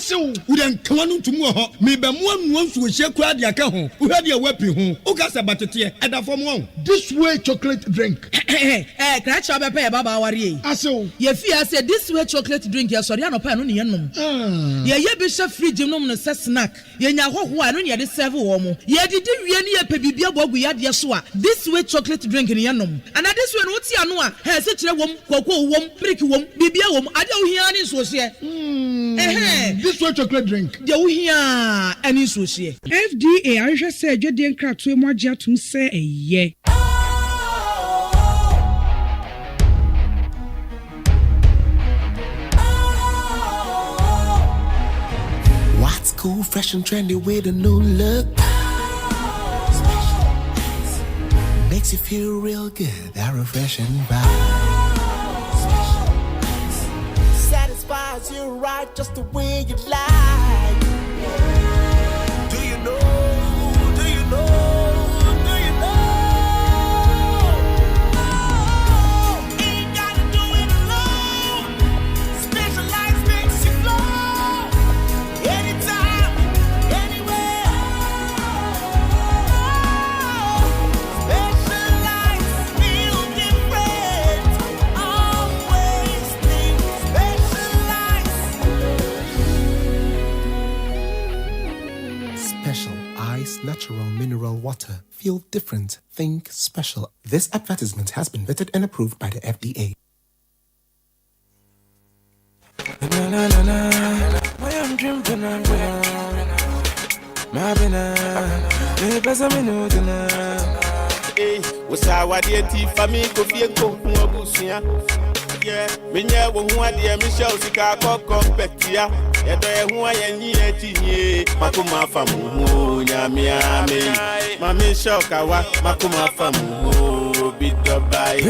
Aso, we don't come on to more. Maybe one wants to share quad your account. Who had your weapon home? Who got a battery and a form one? This way chocolate drink. Catch up a pair, Baba Wari. Aso, Ye fear said this way chocolate drink, your Soriano pan on Yanum. Ye bishop free Jimon snack. Ye know who I don't yet serve woman. Ye did you a pebibia bob we had yasua. This way chocolate drink in Yanum. And at this one, what's Yanua? Has such a woman, cocoa woman, prick woman, bibia woman. I don't hear any social. This way chocolate drink. You hear any social. FDA, I just said you didn't crack to more jet to say a yeah. What's cool, fresh and trendy with a new look? Makes you feel real good, that refreshing vibe. Satisfies you right just the way you like. Do you know? Do you know? Do you know? Ain't gotta do it alone. Specialized makes you flow. Anytime, anywhere. Specialized feel different. Always think specialized. Special Ice Natural Mineral Water. Feel different. Think special. This advertisement has been vetted and approved by the FDA. Hey, what's our dear tea for me? Go feel cook more bushia. Yeah, when you want dear Michelle Chicago Competia, yet I want any Makuma Famu, Yamiami, Mammy Shokawa, Makuma Famu, bit by.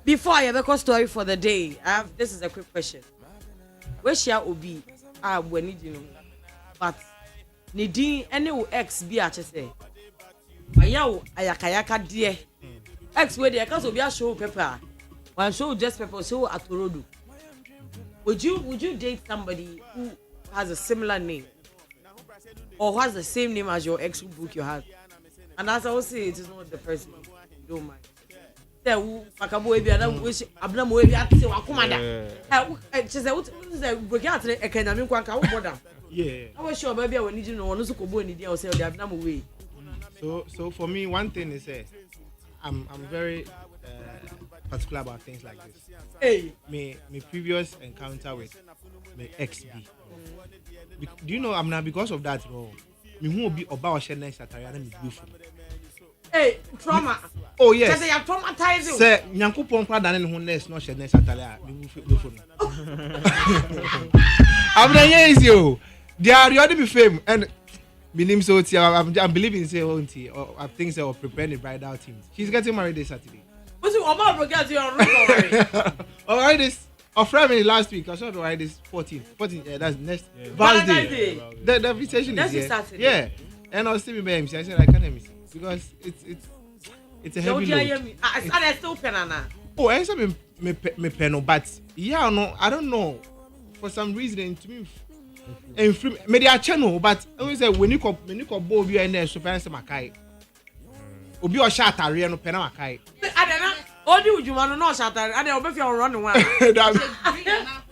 Before I ever call story for the day, this is a quick question. Where shall Obi? We need you know, but Nidin any ex be at say. Ayaw ayakayaka dear. Ex where the accounts will be a show paper. One show just pepper show at Rodu. Would you date somebody who has a similar name or who has the same name as your ex who broke your heart? And as I will say, it is not the person. You don't mind. Who Makabo Ebi and wish Abna Moebi at say Wakumada. She said, what is a break out a canamic quanka border? Yeah. I was sure maybe I will need you know one who's go in the day or say they have no way. So for me, one thing is I'm very particular about things like this. Hey, my previous encounter with my ex B. Do you know I'm not because of that, bro? Me who be about share next Atariana me beautiful. Hey, trauma. Oh yes. Say they are traumatizing. Say nyanko pon kwa dane ne ho next no share next Atariana me beautiful. I'm not easy. They are already be fame and my name so I'm believing say or I think say or preparing the bridal team. She's getting married this Saturday. What's it about forget your room? Alright, this a friend me last week. I saw the this 14. Yeah, that's next Thursday. The invitation is here. Saturday. Yeah, and I was still be MC. I said I can't miss it because it's a heavy load. I still penana. Oh, I said me penno, but yeah, no, I don't know for some reason to me. And free media channel, but I always say when you come bowl you and then super answer Makai. Obi o shot area no pena Makai. I don't know. All do you want to know shot I don't know if you're running one.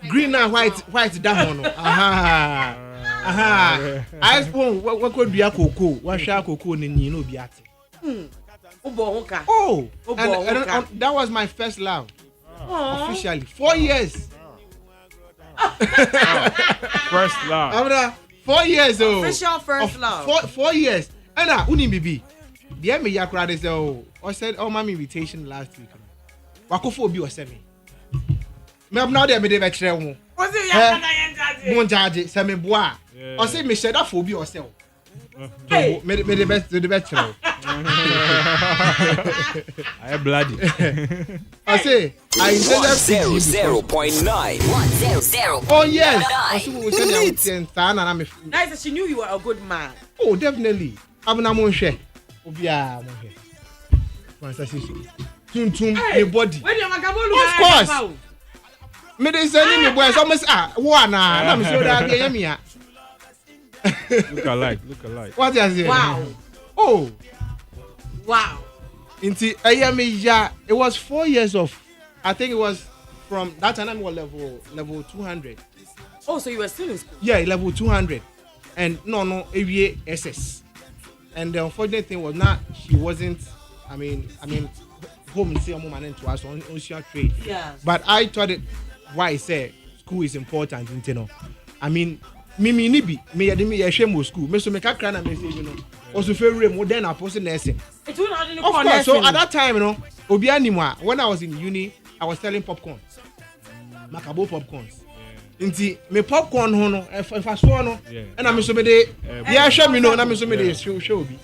Green and white down. Aha. I spoon what could be a cocoa? What shall cocoa ni no be at? Oh, and that was my first love. Officially 4 years. First love. 4 years old. Official first love. 4 years. And uni bibi. The me yakra dey say I said my invitation last week. Wakofo obi o send me. Me am now there me dey be kire wo. What's it yakra Mon judge say me boa. I say me share that for obi o sell. Hey, me the best kire. I am bloody. I say I intended 0.9. 100. Oh yes. I see we say na Nice, she knew you were a good man. Oh, definitely. Abuna mo nhwe. Obi a mo nhwe. Fantastic. Tum a body. When you of course. Me dey say me boy so me one na me show that be me a. Look alike. What you say? Wow. Oh. Wow. Inti it was 4 years of, I think it was from that time I was level 200. Oh, so you were still in school? Yeah, level 200. And no, ABA SS. And the unfortunate thing was not, she wasn't, I mean, home and see a woman into us on ocean trade. Yeah. But I thought it, why I say school is important, you know. I mean, me nibi, me a shame school. Me so me can't cry me say, you know. Also favorite modern apostle nursing. Of course, so at that time, you know, obi anima, when I was in uni, I was selling popcorn. Macabo popcorns. Inti me popcorn hono, if I saw no, and I'm so me de, yeah, show me no, and I'm so me de show be.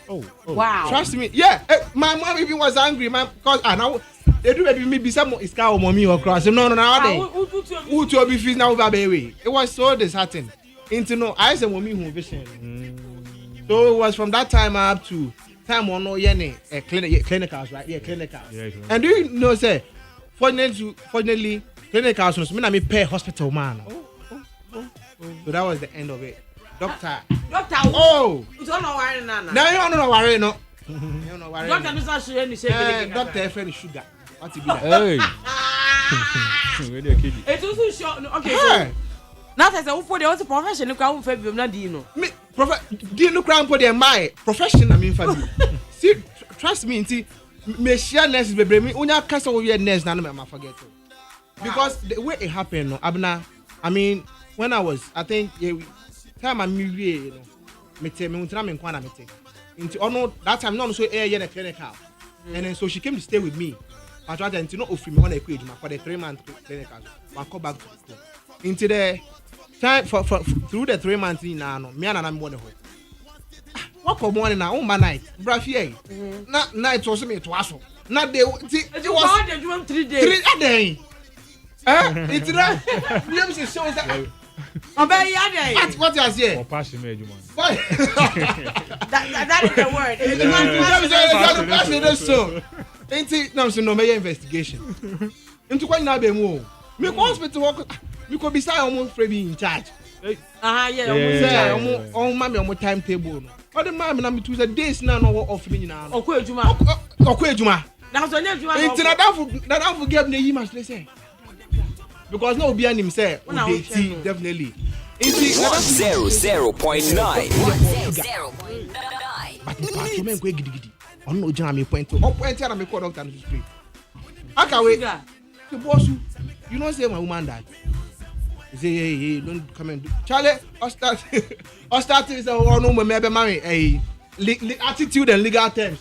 Oh. Wow. Trust me, yeah. My mom even was angry, man, because now they do maybe me some is cow mommy or cross. No, who to be fees now baby. It was so disheartening. Into no, I said mommy who vision. So it was from that time up to time on no clinicals, right? Yeah, clinicals. Yeah, and do you know, say, fortunately, clinicals was me pay hospital man. So that was the end of it. Doctor. Oh. You don't know why Nana. Now you don't know why no. You don't know why. Doctor does not show any shame. Doctor friend sugar. What to be that? Hey. It also show. Okay. So, now I say, who for the other profession? Look how February not Dino. Me, Dino crown for the my profession. I mean, for you. See, trust me. See, me share nurses baby. Me unya kasa wo nurse na no me forget it. Because the way it happened, no, Abena. I mean, when I was, I think, time I moved, you know, me untina me nkwana me take. Into no that time no so in a clinical. And then so she came to stay with me. I tried to not offer me on a quick for the 3-month clinical. I come back to school. Into the time for through the 3 months in now, me and I'm one of them. What come morning now? Oh my night, braffy. Not night was me to us. Not the it was 3 days. 3 days. It's right. You see shows that. What you say? Or passion made you man. That is the word. Ain't it? No, so no major investigation. Into quite now be more. Me hospital work. Me could be say almost free in charge. Yeah. On mommy timetable. All the mommy na me to the days now no offering now. Okwe Ejuma. That's when you Ain't that forget me you must say. Because no be him say definitely. 100.9. But you men go gidi. On no jam me point to. Point and me call doctor to spray. Akawe. The boss you know say my woman that. Say hey, don't come and do. Charlie, I start is no me be marry attitude and legal terms.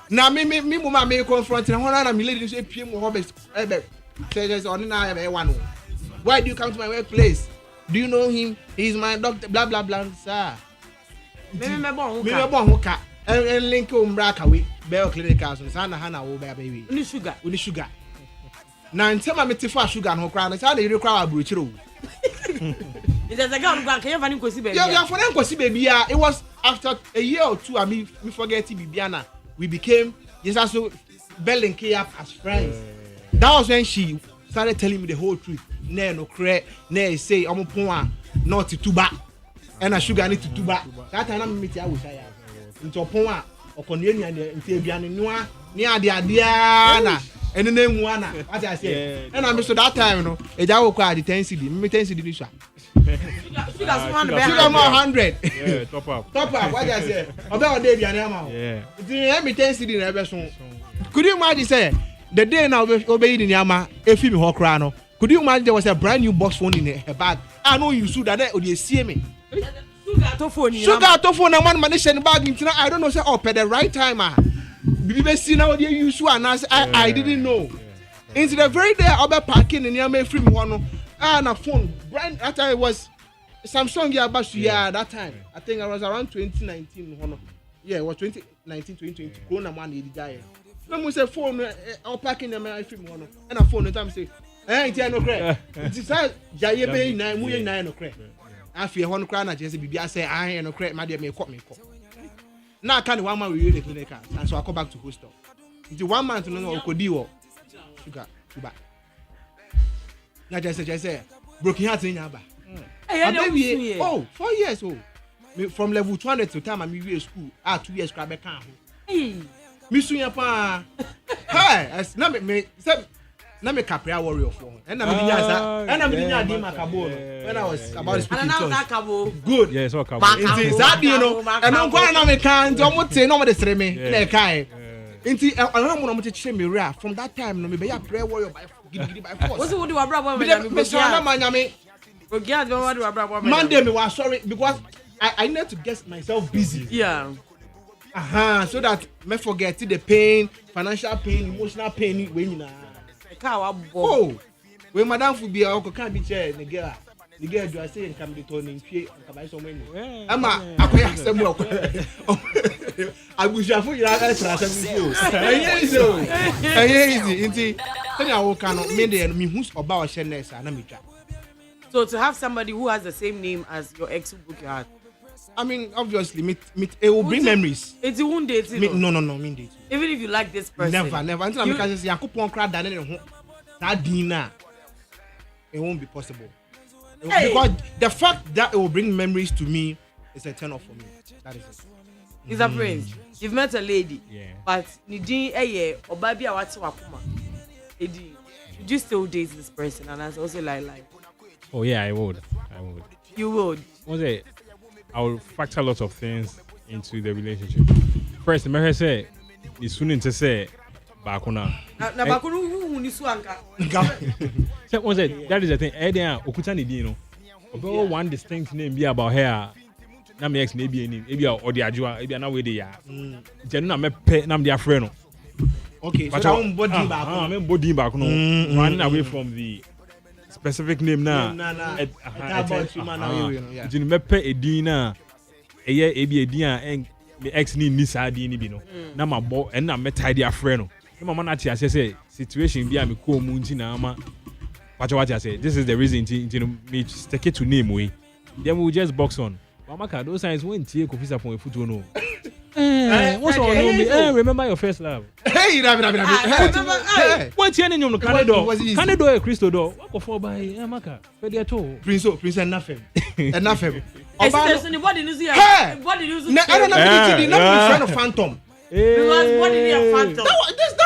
Now me woman me confront and one and me lady say PM hobbies. Why do you come to my workplace? Do you know him? He's my doctor. Blah blah blah. Sir. Me born hookah. And link break away. Bell clinicals. Sana hana wo baby. Uni sugar. Now in time I met for sugar no crown. How they require bruchiro. It is a girl who can't find him baby. Yeah, for them baby. It was after a year or two. I mean, we forget Bibiana. We became also Bell and K up as friends. That was when she started telling me the whole truth. No credit, no say I'm a not to tuba, and a sugar need to tuba. That time I'm meeting I was into a poma or Cornelia and Fabian Noa near the Adiana and the name Wana. What I say, and I'm so that time, you know, a Jawa quite the 10 CD, me 10 CD. Sugar more 100. Yeah, top up. What I say about Davy and Emma. Yeah, me 10 CD in every song. Could you imagine say the day now obeyed in Yama, a film hawk rano? Could you imagine there was a brand new box phone in her bag? I know you should that or you see me. Sugar phone and one manation bag in I don't know say oh at the right time. Bibi see now they use one I didn't know. Into the very day I'll be parking in Yama free one and a phone brand that time it was Samsung yeah that time. I think I was around 2019. Yeah, it was 2019, 2020. Corona man the guy. Let me say phone I'll parking in my free one and a phone the time say it's no credit. It's a Jaye Bay 9 million no credit. I feel one crown. I just be I say I no credit. My dear, me caught me. Now I can't 1 month we the clinical, and so I come back to hostel. It's 1 month no Okodiwo sugar too bad. Na just say broken heart in Yaba. Hey, oh, 4 years old. From level 200 to time I'm in school. 2 years crab can. Hey. Miss Yapa. Hey, as na me capria warrior for. And I'm in Makabo. When I was about speaking to good. Yes, all Cabo. It's that you know. And I'm going to can don't say no the same me. Na kai. Inti I'm going to check me rare from that time no me be a prayer warrior by force. What's what do I brabo me? Monday me was sorry because I need to get myself busy. Yeah. So that me forget the pain, financial pain, emotional pain when you na. Oh, when madam fu be a can't be chair the girl do I say can be turning pay and buy some money. Ama akoya sem work. I wish I for you extra some. Easy. Inti tell you how can me dey me who's about sheness na me twa. So to have somebody who has the same name as your ex who broke your heart. I mean, obviously, it will bring memories. It's a wound date. No, mean date. Even if you like this person. Never. Until I can say, I could point crowd down in that dinner. It won't be possible. Hey. Because the fact that it will bring memories to me is a turn off for me. That is it. He's a friend. You've met a lady. Yeah. But Nidin or baby what's wakuma. Would you still date this person? And that's also like. Oh yeah, I would. You would. What's it? I will factor lots of things into the relationship. First, the say, the soon to say, Bakuna. Na Bakuna, who is Swanka? So, what's it? That is the thing. Edia, Okutani Dino. About one distinct name be about her. Na me ex maybe maybe or the Ajua, maybe na way they are. Jenna me pet nam their friend. Okay, so I'm body back. I'm body back. No, running away from the specific name now. You me pay a dinner. A year a dinner and the ex need Nisa Dini Bino. Na my boy and na me tidy a friend. No man at you say situation be me cool moontina ama. What I say, this is the reason to me stick it to name way. Then we just box on. Mama, those signs won't take office upon a foot no. What's all me? Remember your first love. Hey, what's your name on Canada? Canada, Christo door. What for by Amaka? Prince enough. What did you see? What did you see? I don't know. Friend of Phantom. What did you Phantom?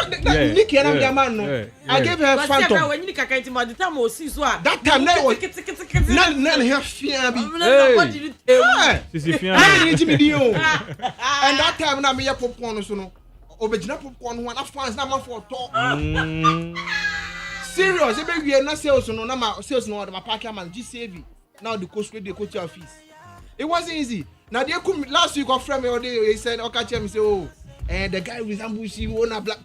That Nicky and I'm the man. I gave her Phantom. When you can't the time was see so. That time that was none here fear. What did you tell? And that time na me ya popcorn so no. Obejina popcorn one fans na man for talk. Serious, e be we na sales no na ma sales no the parking man GCV. Now the coach dey coach your fees. It wasn't easy. Now they come last week of friend me all day he said okay tell me say oh and the guy resembles you on a black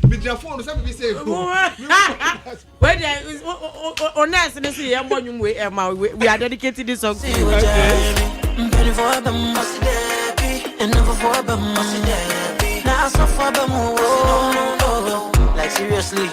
with your phone so be say when honest and say am born we are dedicated this song to you. Like seriously.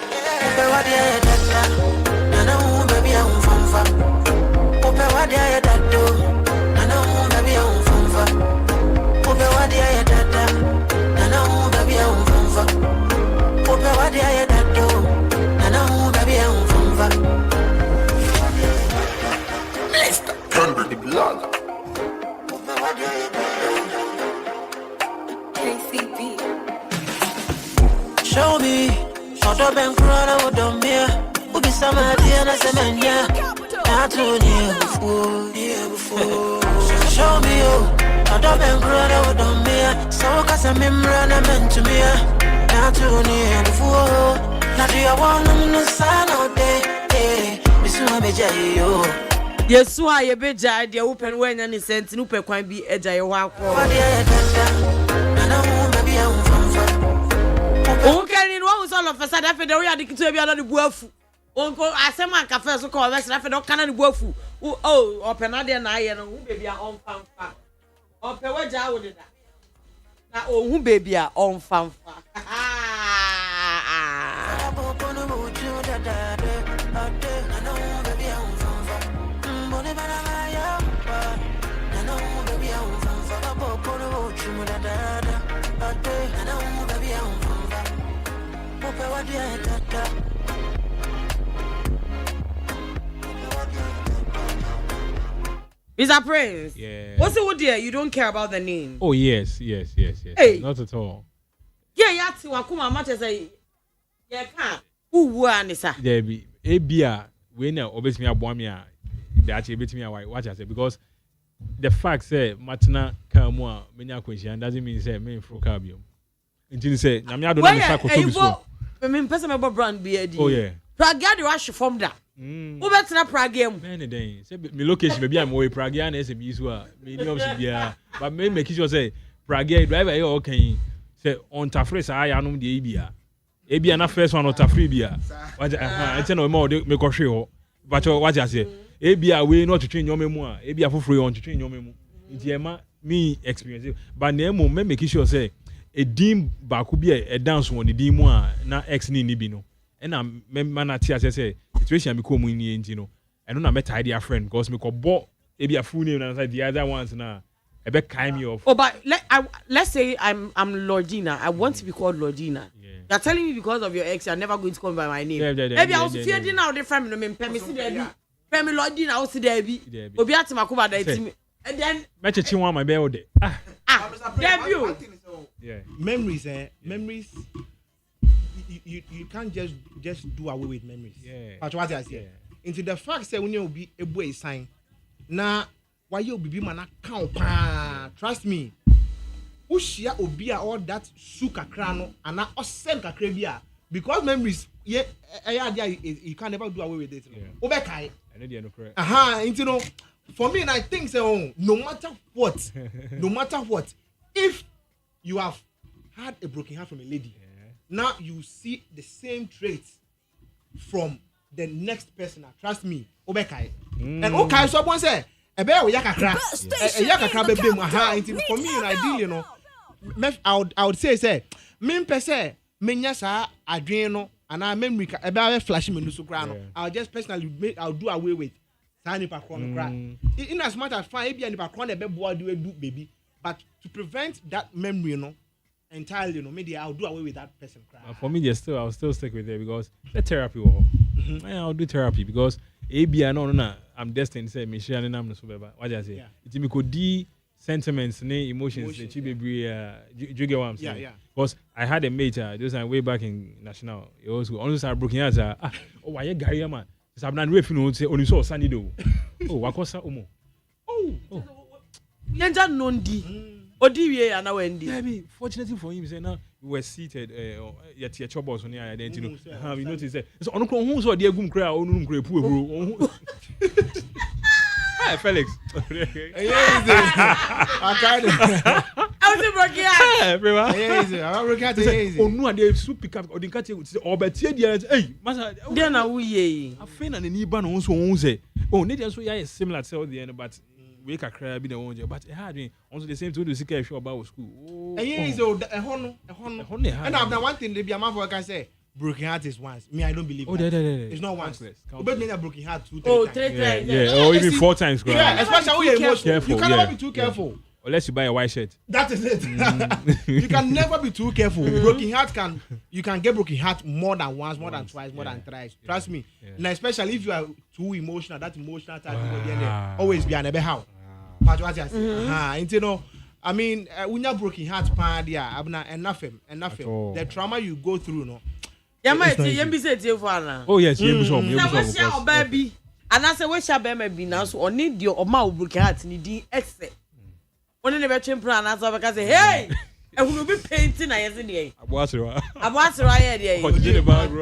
Show me, shut up and cry out on me. Who be some idea and semenya? Not too near before. Show me, shut up and cry out on me. So cause I'm in run meant to me. Not too near before. Not do you want no sign out there? Miss Mabeja, yo. Yes, why you be jai the open when any sense no pe kwan bi eja ye wa ko. O kan ni wo so lo fesa da fe de we adiki to bia no de buafu. Onko asema cafe so ko we se da fe do kana de buafu. Oh, open na de na aye no hu baby a on fanfa. Open we ja wo de da. Na o hu baby a on fanfa. Mr. Prince. Yeah. What's it with you? You don't care about the name. Oh yes. Hey. Not at all. Yeah, wakuma much as I. Yeah, can't. Who Anissa? There be ABA when obey me abomia. That you bet me away. Watch I say because the fact say Martina Kamwa menya question doesn't mean say me for carbium. Until say na me adona me sako to be so. Me person me brand BAD. Oh yeah. Praga the wash from that. Who better na Praga mu? Man dey say me location maybe I'm away Praga na say be so a me no be bia but me make sure say Praga driver here okay say on tafre say anom de ebia na first one on tafre bia. What I tell no more me ko hwe ho. But what I say ebia we no twetwe nyome mu a ebia foforo on twetwe nyome mu. Nti ema me experience but na emo me make sure say a dim baako bi a dance won the dim mu a na ex ni bi no. And I'm man tia say situation me ko mu ni enti no eno na me tie their friend because me ko bo e be a full name and the other ones na e be kind me off. Oh, but let's say I'm Lordina. I want to be called Lordina. Yeah. You're telling me because of your ex you're never going to call me by my name. Maybe I was fearing now the family no me pay me see there bi. Pay me Lordina I see there bi. Obi atima ko ba da enti and then me chechi one my be there. Debut. Yeah. Memories memories you can't just do away with memories. Yeah. But what I say, into the fact say when you be a boy sign, na why you be man count trust me. Ushia obia all that suka krano and na osem kakra bia because memories you can never do away with it. Obekai. I know no correct. You know, for me and I think so no matter what, if you have had a broken heart from a lady. Now you see the same traits from the next person. Trust me, Obekai. And okay, so one say, "Ebe o yakakra, yakakra bebe mu." Aha, for me, ideally, you know, I would say, me pese, menya sa adwene no, and I memory ebe flash me no so kra no. I'll just personally I'll do away with. Sa nipa kro no kra. In as much as fine, ebi nipa kro na ebe boa do baby, but to prevent that memory, you know. Entirely, you know, maybe I'll do away with that person. For me, I'll still stick with it because the therapy. I'll do therapy because I'm destined to say Michelle and I'm not so bad. What I say? It's me could sentiments, emotions. You get what I'm saying? Yeah. Because I had a mate just way back in National. He also started broken hearts. Why you guy man? So I'm not referring to only so sunny do. Oh, what was that? Oh. Yanja nondi. Odiwe and Wendy. Yeah, fortunately for him, say now we were seated at your chobos on the identity. You notice that. So on who saw the gum cry or no crepe, bro. Hi, Felix. I can't. I was broken. Oh no, they soup pick up or the cat or but hey, Master. Then I we. I find an Iban also won't say. Oh, need so yeah, similar to the end, but. We can cry be the one but it had also the same to do secret show about school. And I've done one thing, the amount can say broken heart is once. Me, I don't believe that. It's not once. But me a broken heart 2-3 times. Yeah, or even 4 times. Yeah, especially when you're emotional. You can never be too careful. Unless you buy a white shirt. That is it. You can never be too careful. Broken heart you can get broken heart more than once, more than twice, more than thrice. Trust me. And especially if you are too emotional, that emotional type always be an how. But what I say, you know, I mean, when you're broken heart, enough. The trauma you go through, no. Oh yes, baby. And I say, where shall be now? So, on need your broken heart, need exit. One in the veteran plan, as I say, hey, I will be painting. I isn't here. I'm watching right here. What did you about? Hey,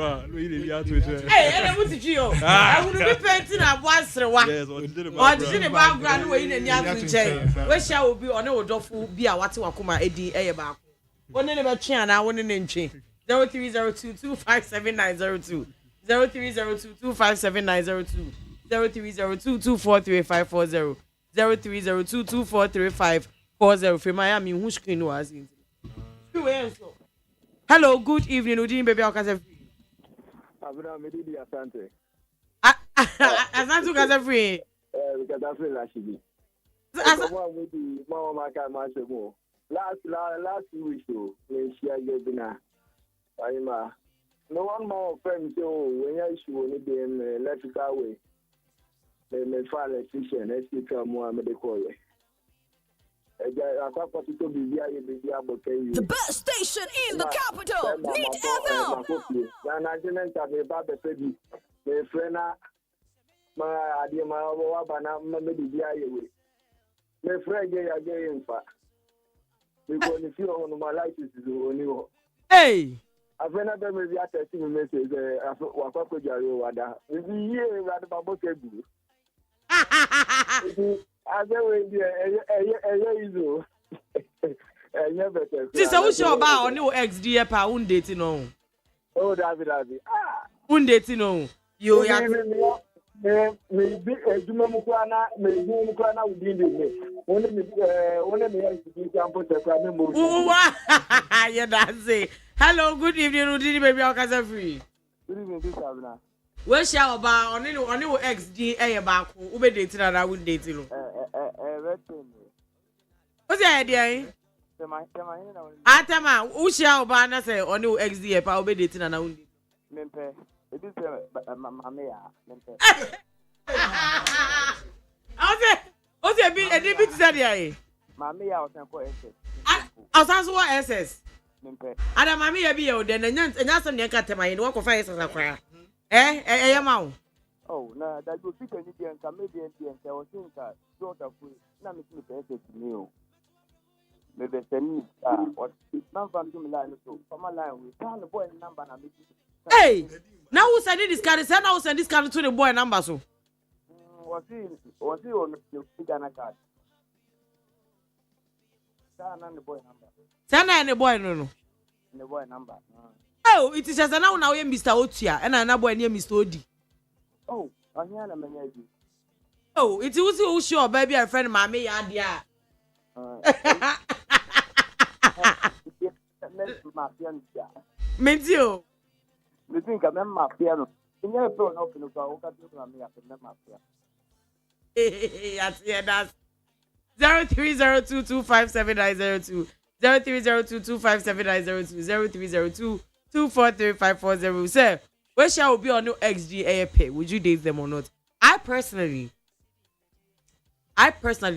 I will teach you. I will be painting. I'm watching what did the background way in the young chain. Where shall we be on a dofu be a what to Akuma AD about? One in the veteran, I want an inch. 0302257902 0302257902 0302243540 0302243540 from Miami. Who screen was in? Hello, good evening. Udin baby, how can I free? Abena Medidi Asante. Asante can free. Because I feel like she be. Last 2 weeks ago, when she had given her, no one more friend so when you should only be in electrical way. me file restriction SPK mo me de koye. The best station in the capital. Need FM. Na jenenta me ba be pedi. Me frena ma ade ma wa bana ma me bibia yewe. Me frege ya ge infa. Me go ni fi on my license is oni ho. Hey. Afena be me bia test me message wa kwa ko jare wada. Ibi ye wada babo kebu. Adewe di eye izo. Eye better. Sister, who's your ba on your ex dear pa un dating no. Oh, David. Un dating no. You ya me bi ejuma mu kwana me bi mu kwana udi me. One me ya sigi campo te kwa me mo. Yeah, that's it. Hello, good evening, Udini baby Okaza free. Good evening, this Abena. Where shall ba on your ex D a ba ko ube dating and I wouldn't date you. What's the idea? Atama, who shall ba na say on your ex D pa ube dating and I wouldn't. Mempe. It is mamea. Mempe. Okay, be a debit sadia. Mamea was an Asanso SS. Mempe. Ada mami ya bi o de na nya some nka tema yin wo ko fa yesa sakwa. Eh ma wo. Oh, na that you pick any day and comedian and I was saying that don't have na me me pay to me o. Me be send what number to me line so from my line we tell the boy number na me. Hey, now who send this card? Send now send this card to the boy number so. Was he on the Ghana card? Send the boy number. Send the boy no. The boy number. Oh, it is just now Mr. Otia and another boy near Mr. Odi. Oh, I hear a man. Oh, it was who sure baby a friend mammy and yeah. Means you. You think I'm a piano? In your phone, open the door. That's 0302257902 0302257902 0302243540. Sir, where shall be on your XG pay? Would you date them or not? I personally,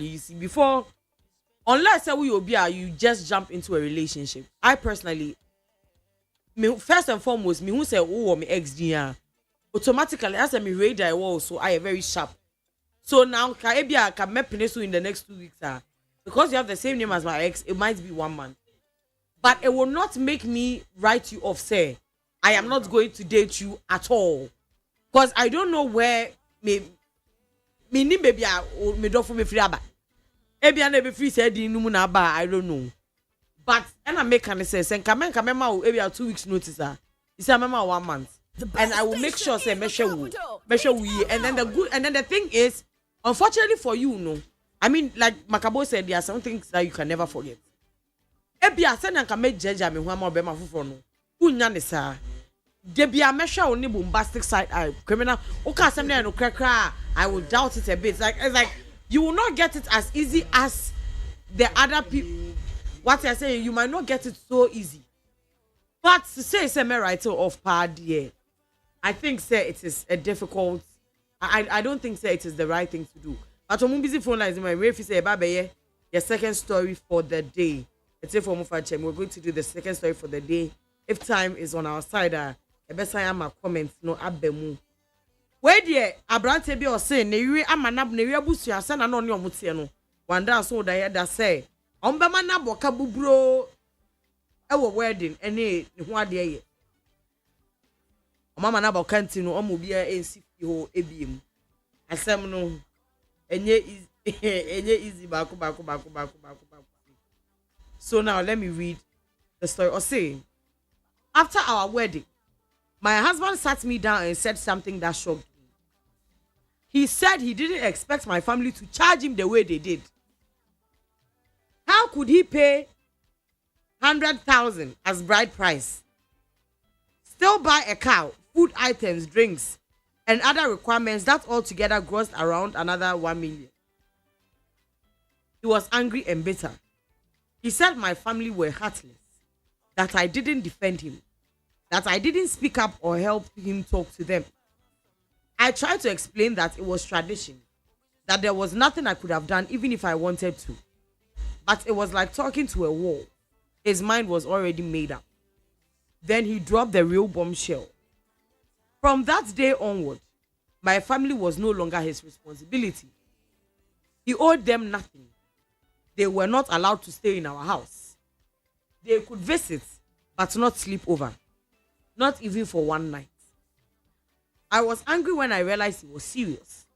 you see, before, unless you just jump into a relationship. I personally, first and foremost, me who say me XG automatically as me radar was so I am very sharp. So now can make penis in the next 2 weeks because you have the same name as my ex, it might be 1 month. But it will not make me write you off, say I am not going to date you at all. Because I don't know where me baby me do for me free aba. Maybe I never free said I don't know. But and I make kind of sense and come ma maybe 2 weeks notice it's a 1 month. And I will make sure say measure we and then the thing is, unfortunately for you, no. I mean, like Makabo said, there are some things that you can never forget. Ebia send and can make judge me who am be my for no. Unya ne sa. Debia measure only bombastic side eye criminal. Okay, something no crack. I will doubt it a bit. It's like you will not get it as easy as the other people. What I say, you might not get it so easy. But to say me writer of pad, yeah, I think say it is a difficult. I don't think say it is the right thing to do. But I'm busy phone lines in my way. If you say baby, your second story for the day. It's a form of we're going to do the second story for the day. If time is on our side, I best I am a comment no abemu. Where dear Abrante be or say ne am an ab ne busu asan and on your mutiano. One dance so that say Ombama na boka bubro ewo wedding ene ho ade ye. Mama na boka ntino omo bia ensi fi ho ebiem. Asem no enye easy baku. So now let me read the story or say after our wedding my husband sat me down and said something that shocked me. He said he didn't expect my family to charge him the way they did. How could he pay 100,000 as bride price, still buy a car, food items, drinks, and other requirements that altogether grossed around another 1 million? He was angry and bitter. He said my family were heartless, that I didn't defend him, that I didn't speak up or help him talk to them. I tried to explain that it was tradition that there was nothing I could have done even if I wanted to. But it was like talking to a wall. His mind was already made up. Then he dropped the real bombshell. From that day onward, my family was no longer his responsibility. He owed them nothing. They were not allowed to stay in our house. They could visit, but not sleep over. Not even for one night. I was angry when I realized he was serious.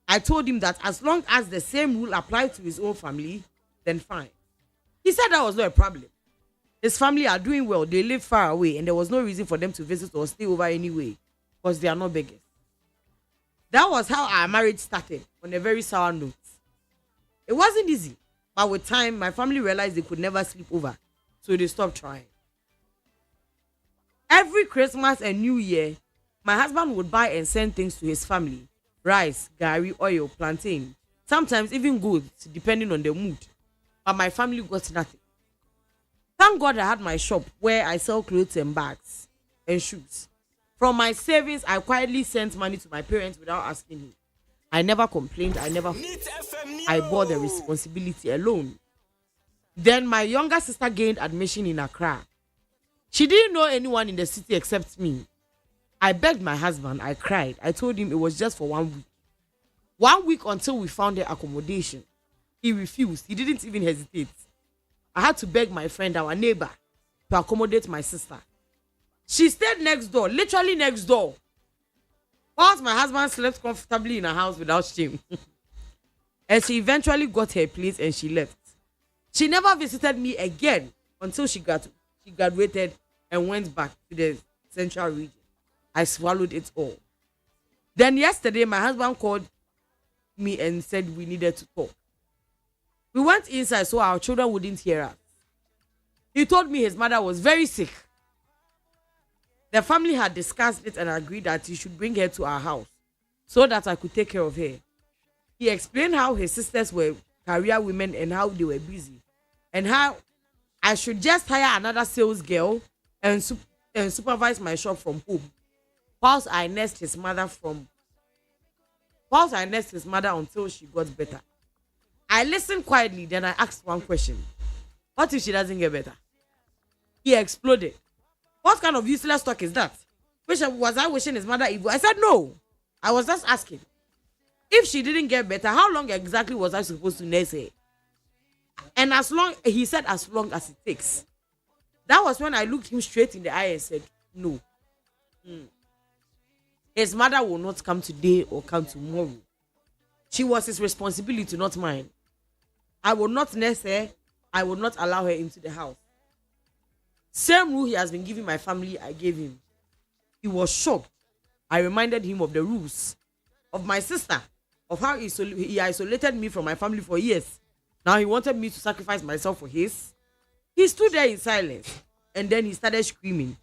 I told him that as long as the same rule applied to his own family, then fine. He said that was not a problem. His family are doing well. They live far away and there was no reason for them to visit or stay over anyway because they are not beggars. That was how our marriage started, on a very sour note. It wasn't easy, but with time, my family realized they could never sleep over, so they stopped trying. Every Christmas and New Year, my husband would buy and send things to his family. Rice, gari, oil, plantain, sometimes even goods, depending on the mood. But my family got nothing. Thank God I had my shop where I sell clothes and bags and shoes. From my savings, I quietly sent money to my parents without asking him. I never complained. I bore the responsibility alone. Then my younger sister gained admission in Accra. She didn't know anyone in the city except me. I begged my husband. I cried. I told him it was just for 1 week. 1 week until we found the accommodation. He refused. He didn't even hesitate. I had to beg my friend, our neighbor, to accommodate my sister. She stayed next door, literally next door. Whilst my husband slept comfortably in her house without shame. And she eventually got her place and she left. She never visited me again until she graduated and went back to the central region. I swallowed it all. Then yesterday, my husband called me and said we needed to talk. We went inside so our children wouldn't hear us. He told me his mother was very sick. The family had discussed it and agreed that he should bring her to our house so that I could take care of her. He explained how his sisters were career women and how they were busy, and how I should just hire another sales girl and supervise my shop from home, whilst I nursed his mother until she got better. I listened quietly, then I asked one question. What if she doesn't get better? He exploded. What kind of useless talk is that? Was I wishing his mother evil? I said no. I was just asking. If she didn't get better, how long exactly was I supposed to nurse her? And he said as long as it takes. That was when I looked him straight in the eye and said, no. His mother will not come today or come tomorrow. She was his responsibility, not mine. I will not nurse her. I will not allow her into the house. Same rule he has been giving my family, I gave him. He was shocked. I reminded him of the rules of my sister, of how he isolated me from my family for years. Now he wanted me to sacrifice myself for his. He stood there in silence, and then he started screaming.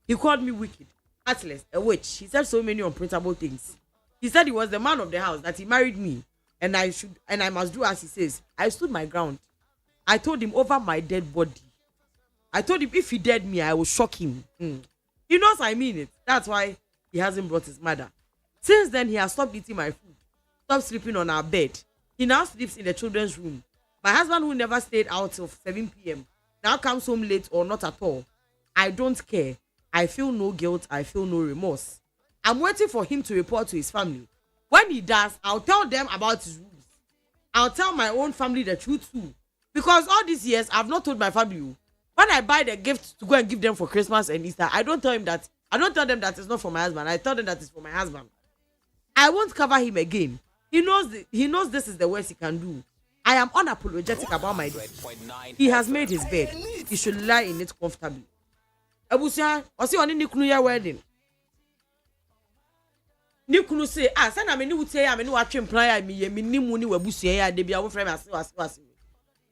He called me wicked, heartless, a witch. He said so many unprintable things. He said he was the man of the house, that he married me, and I must do as he says. I stood my ground. I told him over my dead body. I told him if he dead me, I will shock him. He knows I mean it. That's why he hasn't brought his mother. Since then, he has stopped eating my food, stopped sleeping on our bed. He now sleeps in the children's room. My husband, who never stayed out till 7 p.m., now comes home late or not at all. I don't care. I feel no guilt. I feel no remorse. I'm waiting for him to report to his family. When he does, I'll tell them about his rules. I'll tell my own family the truth too. Because all these years, I've not told my family. When I buy the gift to go and give them for Christmas and Easter, I don't tell them that it's not for my husband. I tell them that it's for my husband. I won't cover him again. He knows this is the worst he can do. I am unapologetic about my decision. He has made his bed. He should lie in it comfortably. Abusia, osi oni nikunu ya wedding. Nikunu say, say na me ni wutie ya me ni watwe plan ya me nimu ni wabusia ya de bia wo frame ase.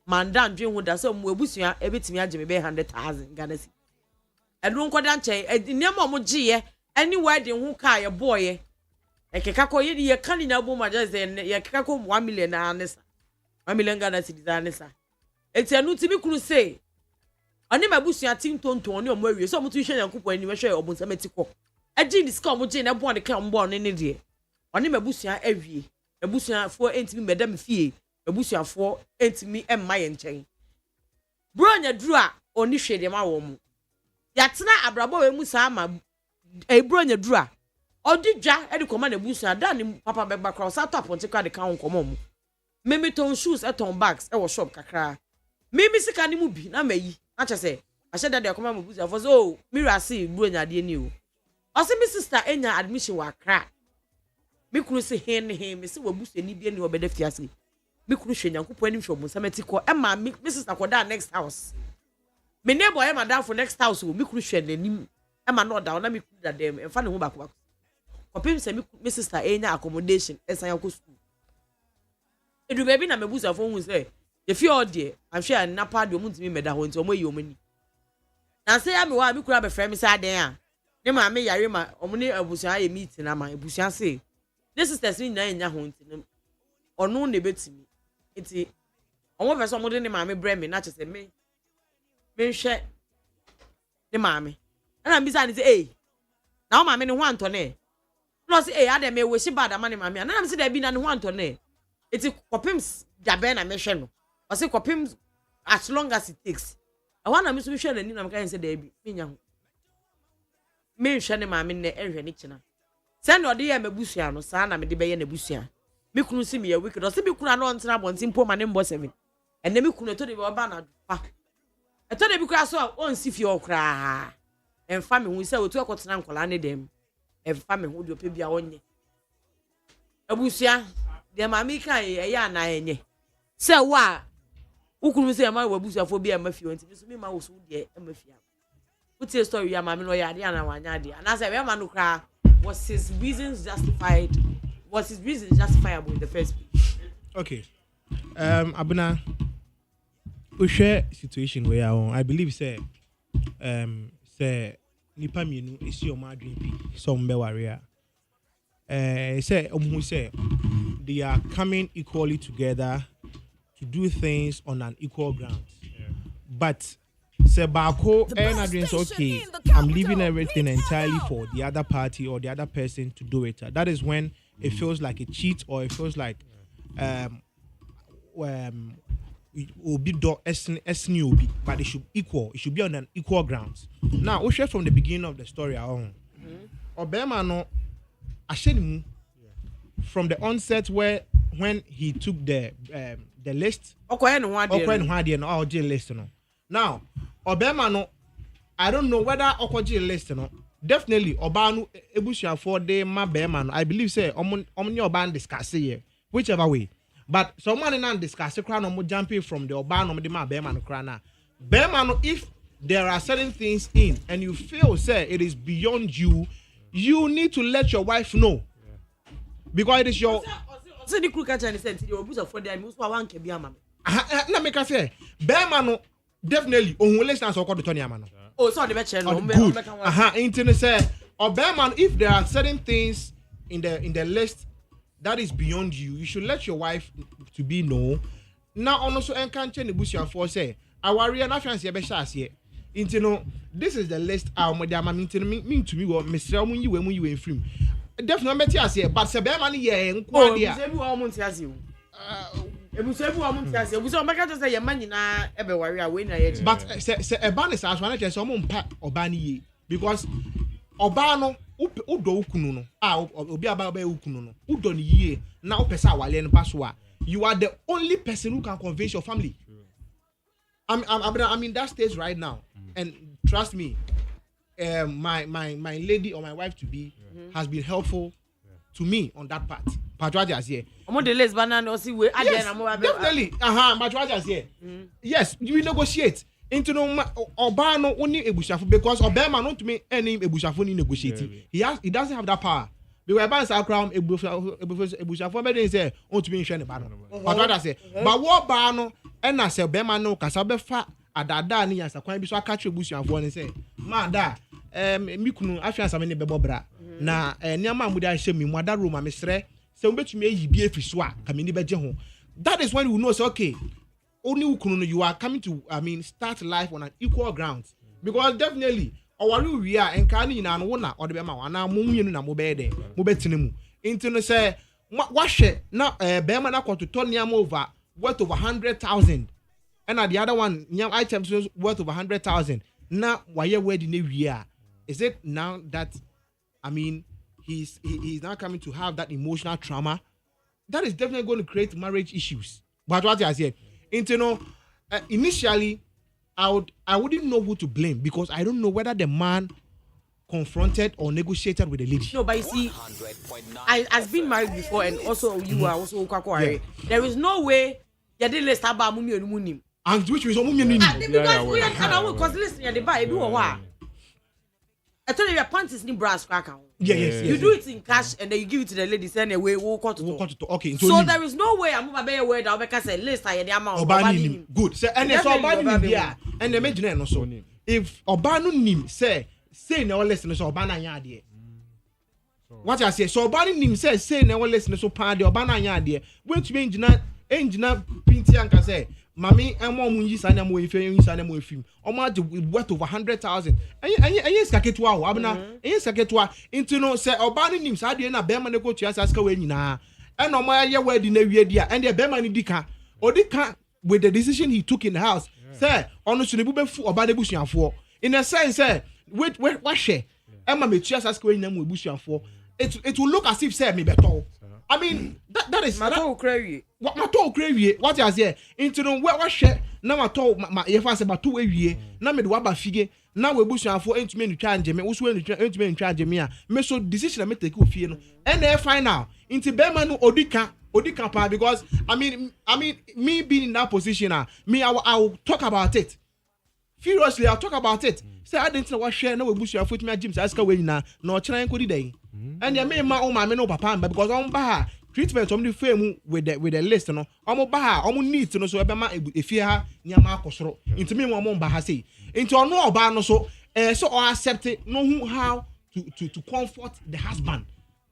Mandan dwen ho da so mo abusua ebetimi age me be 100,000 Ghana cedi. Enu nkoda nche nneema mo giye any wedding ho ka ye boy ekeka ko ye kan ni abo ma just ye keka ko 1 million na anesa 1 million Ghana cedi za anesa eti anu ti bi kunu say oni mabusua tin tonton oni omo awie so mo tu hwe yankopɔ ani hwe obunsamati kɔ agi ni ska omo gi na bo ne kan mbo ne de oni mabusua awie ebusuafo entimi medam fie ebusuafo entimi emma ye nchen bro nya duru a oni hwede ma wo mu yatena abrabo we mu sama bro nya duru a odi dwa e de koma na ebusua da ni papa begba cross ato aponte kwa de kan komo mu mimi ton shoes eton bags e wo shop kakra mimi sika ni mu bi na mayi na chese ahye da de koma mu busuafo so mira see bro nya de ni o ose mi sister enya admission wa kra me kunu se hen me se wabusu ni bi ni obeda fiase me kunu hwe nyankopɔ anim hwe omunsamati kɔ e ma me sister kɔ da next house me neighbor e ma da for next house wo me kunu hwe nanim e ma no da na me kunu da dem e fa ne ho bako kopim se me sister enya accommodation e san yakɔ school edu baby na me busu afɔ hu se ye fi odie ahwe na pa de omuntimi meda ho nti omo yi omani na se ya me wa me kura be frɛ me se aden a ne ma me yare ma omo ne abusua ye meet na ma abusua se this is the thing na enya ho nti ono ne betimi nti omo pese omo de ne ma me bre me na chese me hwe ne ma me na mi sa ni say na o ma me ne ho antone no say ade me we shi bad ama ne ma me na me say da bi na ne ho antone iti kopim jabe na me hwe no o say kopim as long as it takes I want me so hwe na ni na me kan say da bi me nya ho me hwe ne ma me ne ehwe ne kina send odi ya mebusua no saa na me de beye na busua me kunu si me ya wicked o se me kunu no ntena bontin po ma ne mbo 7 enne me kunu to de be oba na fa eto de bi kura so on si fie okra emfa me hu se otu akotena nkola ne dem emfa me hu de ope bia onye abusua de ma mi kan e ya na enye se wa ukunu se ma wabusua fo bia ma fie onti so me ma wo so de e ma fie uti story ya ma me no ya de na wanya de ana se we ma no kra was his reasons justified? Was his reasons justifiable in the first place? Okay. Abena, we share situation where I believe say nipa mienu isi o ma dream pi some be warrior. Say say they are coming equally together to do things on an equal ground. Yeah. But say bako and dreams okay, I'm leaving everything entirely for the other party or the other person to do it. That is when it feels like a cheat or it feels like will be do SNUB, but it should equal. It should be on an equal grounds. Now, we share from the beginning of the story our own. Obama no ashenimu from the onset when he took the list. List no. Now, Obama no, I don't know whether Okoji list no. Definitely Obanu ebusia for the ma Bema no. I believe say omni Oban discuss here whichever way. But someone in discuss the crown no jumping from the Obano the ma Bema no crown. Bema no, if there are certain things in and you feel say it is beyond you, you need to let your wife know. Because it is your so the crew catch and sense you obusa for them so wan ke bia mama. Na make I say Bema no definitely ohun listen so called the Tony Amano. Oh, so the better no. Internet say Obama, if there are certain things in the list that is beyond you, you should let your wife to be know. Now also encourage the bush for say our real fancy be shas here. Intino, this is the list our madam mean to me what Mr. When you in film. Definitely better as here, but Sebema ni ye nko dia. But se Ebani sa aswana che so mo mpa Obani ye because Obano udo ukunu no obi aba ba ukunu no udo ni ye na opesa wale no paso a you are the only person who can convince your family. I'm in that stage right now, and trust me, my lady or my wife to be has been helpful to me on that part. Patrajas here. Definitely. Patrajas here. Yes, we negotiate. Into no Obano only Ebushafu because Obama not to me any Ebushafu in negotiating. He doesn't have that power. Because Obama sa crown Ebushafu be say on to me share the bano. Patrajas say, but what bano and I say Obama no kasabe fa adada ni yansa kwan bi so aka twe Ebushafu and say, "Man da mi kunu afia sa me ne bebo bra." Na niama amudi a hye mi mu ada room amesre se mbetumi ayi bi efiso a kameni beje ho. That is when you know say okay, only ukunu you are coming to start life on an equal ground. Because definitely our we are enka ni na no na o de be ma wana mo mienu na mo be de mo betene mu. Into no say wahwe na bema na kwato niam over worth over 100,000 and the other one niam items worth over 100,000 na waye wedding na wie is it now that I mean he's now coming to have that emotional trauma that is definitely going to create marriage issues. But what I said, initially, I wouldn't know who to blame because I don't know whether the man confronted or negotiated with the lady. No, but you see, I've been married before, and also you are also Kwakwari. There is no way you didn't let Saba Mumi and Munim. And which is Mumi? Because we are because listen, you buy do what? I told you your pants is in brass cracker. Yes. You do it in cash and then you give it to the ladies anyway. Okay. So there is no way I'm moving a word. I'll make us say list. I the amount. Obani good. So and so Obani yeah. And the imagine no so. If Obanu nim say no listen so Obana yade. What I say so Obani nim say no listen so pan the Obana yade. When to be engineer pinti anka say. Mami, I'm on Munji and I'm film. I'm worth over 100,000. And yes, Kaketwa, Abna, yes, Kaketwa, into no say, Obani names, I didn't a Berman go to Aska. And on my wedding, and the Berman Dika, or Dika, with the decision he took in the house, say, honestly, the Buben for Obani Bushian for. In a sense, say, wait, what she? Emma may just ask when them with Bushian for. It will look as if, say, me better. I mean, that is Mato Cravy. What Mato Cravy, what I say, into the what share. Now I told my if I say about 2 years, now me the waba figure, now we bush and for 8 men to try and Jimmy, who's willing to 8 men try Jimmy. Me so decision I make the coup fear. And then find out into Berman Odika part because I mean, me being in that position, I'll talk about it. Furiously, I'll talk about it. Say I didn't know what share no bush and foot me Jim's ask away now, no trying good day. And you made my own my no papa because on Baha treatment on the film with the list no omo Baha omo need to know so ebema efia nyama akosoro into me one Baha say into no oba no so so or accept it know how to comfort the husband.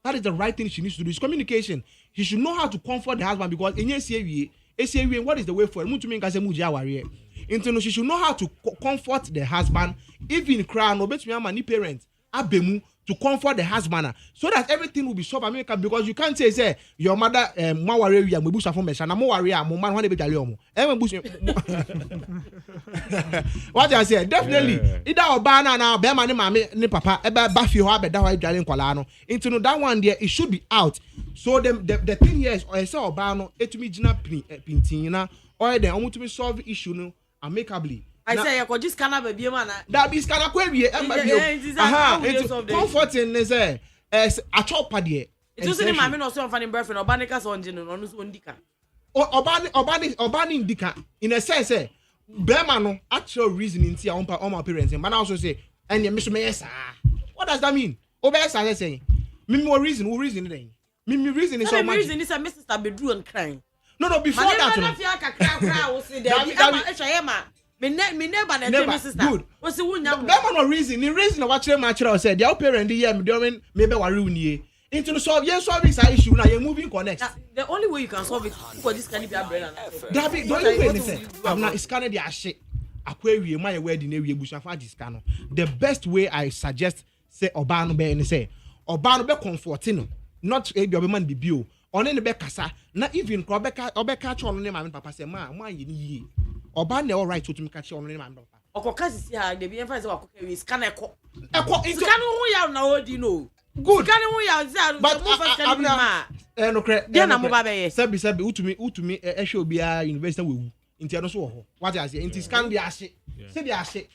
That is the right thing she needs to do. It's communication. He should know how to comfort the husband because in what is the way for it? Into she should know how to comfort the husband, even cry no bet me any parent abemu to comfort the husband so that everything will be solved. I mean, because you can't say your mother mo worry we bush from mesha na mo worry mo man when be jale omo bush. What I say definitely either oba na be man ni mama ni papa e ba fie ho abeda ho jale nkwala no into no that one there it should be out. So the thing here is or say oba no etumi gina pintin na or then omo to solve issue no amicably. I say you could just scanner baby man. That be scanner kwewie comforting is a chop there. It was in my no so funny boyfriend or banika so engine no so ndika. Obani ndika in a sense Berman no actual reason in tia on my parents and also say and you miss me yes. What does that mean? Obesa say me more reason who reason then. Me reason is so much. Reason is a Mr. Bedru and crying. No before that Me neighbor and my sister. Good. What's the one? That no reason. The reason what my child said, their parent the year me doing maybe worry into the solve this issue now. You're moving connect. The only way you can solve it for this can be a brain. That be the only way. Say, I'm not scanning their shit. Aquarium my wedding area bushafa discano. The best way I suggest say Obano be and say Obano be comforting. Not a government be bio. On any be kasa. Not even Obeka chon name and papa say ma ye. Oba na all right to me catch on name and papa. Okoka sisi ha de bi emfa say wakoka we scan eko hu ya na odi no. Good. Scan hu ya say but scan ma. No cre. Dey na mo ba be ye. Sabi utumi ehwe obi a university wewu. Nti no so ho. What I say nti scan dey ase. Say dey ase.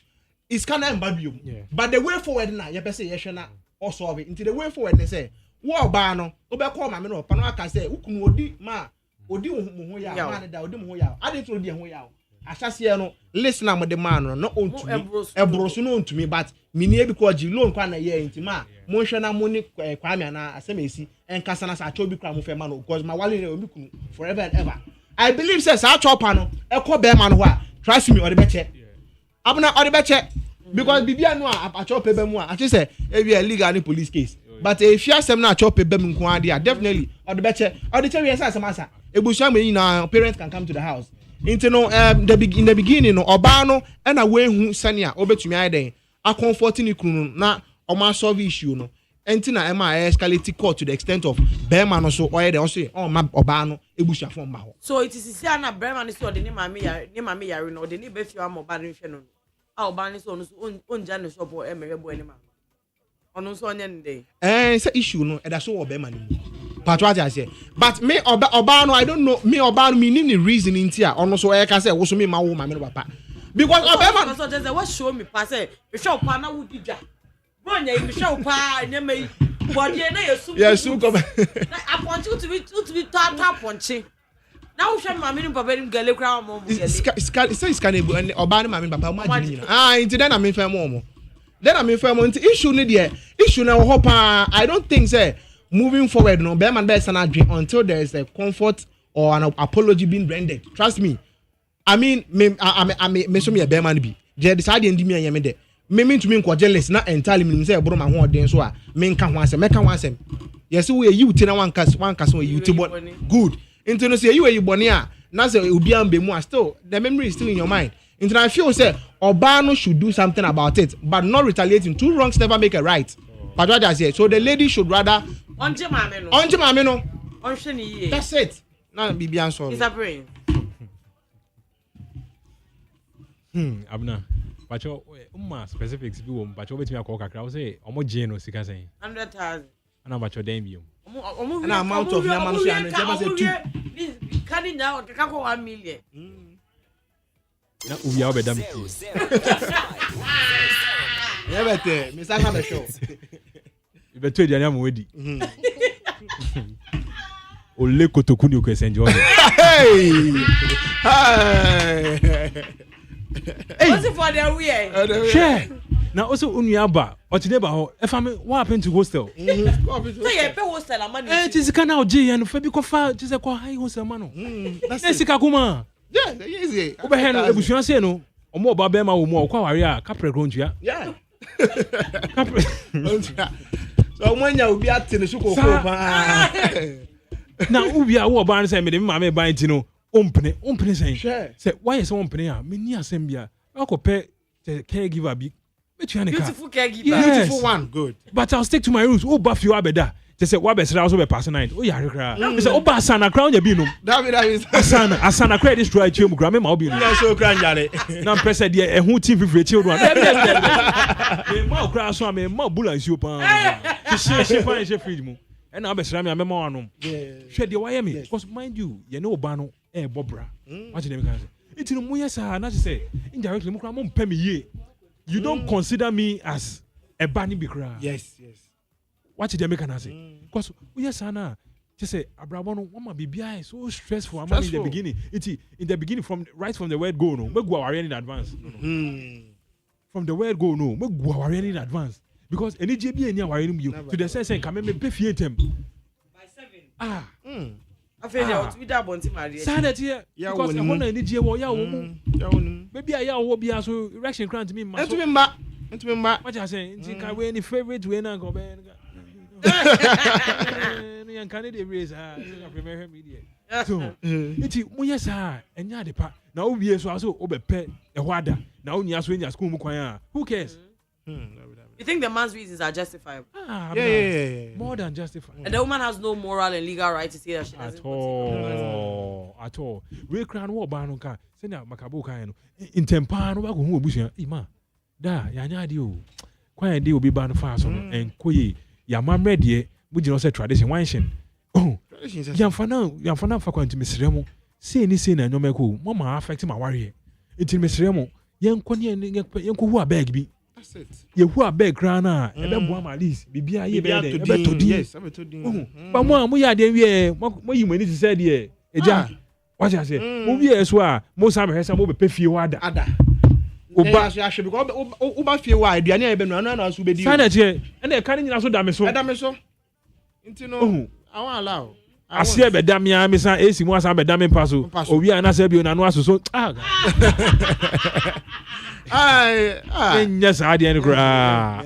Is scan na mba biom. But the way forward na ye be say ye hwe na or solve it. Nti the way forward na say wo oba no obekọ ma me no pa no aka say ukunu odi ma odi mo ho ya ma ne da odi mo ho ya. Ade to odi ho ya. Asase no listen am the man no ontumi ebroso no ontumi but mini e because loan kwa na ye ntima mo hwe na mo ni kwame na asemesi enkasa na sa cho bi kwa mo fe ma no because my wale na obi kunu forever and ever. I believe says sa chopa no ekọ be man ho a trust me odi be che abuna odi be che because bibia no a chopa be mu a achi say e be legal ni police case but if you asem na chopa be mu nko ade definitely odi be che we say asem ebusu am na parents can come to the house. Into no in the beginning no oba no na we hu sania obetumi ayi den a comforting ikunu na o ma solve issue no entina ema escalate court to the extent of Berman also or they also oh ma obano ebusha from ma. So it is na Berman is so the name mami yare no the name be fi am oba no hwe no. Ah oba ni so onja no shop o emerebo ani ma. Ono so onye nde. Say issue no e da so Berman ni. But what I say, but me obano I don't know me obano me need the reason in tia ono so e ka say wo so me ma wo ma me no papa. Because Berman so just what show me pass e show pa na wo didwa. Bronya you show pa nyame body na yesu. Yesu come. Na aponchi to be tap ponchi. Na wo hwe mama ni papa ni gale kra mo mo gale. Say scanebu and obano mama papa mo agini na. Into then I mean fair mo. Then I mean fair mo issue ni there. Issue na ho pa I don't think say moving forward no Berman be sana dream until there is a comfort or an apology being rendered. Trust me. I mean me so me Berman be. Je decide ndi me anyame de. Me to me nko jealous na entirely me say bro ma ho den so a me nka ho asem meka ho asem yes we you tina one case we you but good into no say you boni a na say obi am be mu a still the memory is still in your mind into I feel say Obano should do something about it but not retaliating. Two wrongs never make a right. But what I say, so the lady should rather onje mame no onhwe ni ye. That's it. Na bibi answer. Is a brain. Abna Bacho specifics bi wom bacho betimi akọ kakra wo say omo je no sika sen 100,000 ana bacho dem biom na amount of na man so ya no just say 2 kani nya o kaka ko 1 million na ubi ya obedam ti ya bete me saka be show ibeto ediani amwedi ole kotoku ni okwesenje o hey what's for the way share now also unuaba otineba ho e fa me what happened to hostel so you pay hostel amani tisi kana oje ya no fa bi ko fa tisi ko high hostel ma no that's sika kuma yeah easy obe he no ebusuan se no omo oba be ma wo mu okwa ware a kapre grontua yeah kapre so mwanya obi atene suko ko pa na ubi a wo ba no say me de ma me ban ti no ompene say why is ompene a me ni asem bia akope caregiver bi metua ne ka beautiful caregiver beautiful one good but I'll stick to my rules. Oh baff you abeda just say what best also be pass night oh ya rekra me say oba asana crown ya bi no that is asana credit destroy chim gra me ma obi no na so crown yare na pressure de ehun team fifre children me ma okra so me ma bulansi opa she fridge mu and now besra me amema wanom hwe de why me because mind you ye ne oba no bobra what you can say it no mu yes na say indirectly mu kra mo mpa me ye you don't consider me as a bani bikra yes what you can say because yes na just say abrabo no mama bibia is so stressful in the beginning in the beginning from the word go no make go worry in advance from the word go no make go worry in advance because any JB any worry you to the sense can me pay fee them by 7 I feel you with that bonti marriage sad here because I want any JB wo ya wo mu maybe I wo bia so erection grant me ma into me ma what you say can we any favorite way na go be no can dey raise premier media so iti mo yes enya de pa na owie so aso obepe e ho ada na onya so enya school mu kwan a who cares you think the man's reasons are justifiable yeah more than justifiable and the woman has no moral and legal right to say that she doesn't at all we crown wo ba no ka say na makabo kan no intempa no ba go hu obusia ima da ya nya de o kwan de obi ba no fa so no enkoye ya mamre de mu gino say tradition wanshin yamfana fa kwanti mesremo sei ni sei na nyoma ko mama affect ma ware enti mesremo yenko hu abeg bi that's it ye hu abeg kra na e be boa ma list bibia ye be de e be todi yes e be todi ba mo ya de wie mo yi mani ti say de eja what you say mo wie so a mo sa me hesa mo be pefie wada oba so ahwe because oba fie wa aduane e be no na so be di sana tie e na ka ni nyina so da me so enti no I won't allow. I see a bedamia, Miss AC was a bedaming passo. Oh, we are not Serbian and was so. Yes, I didn't cry.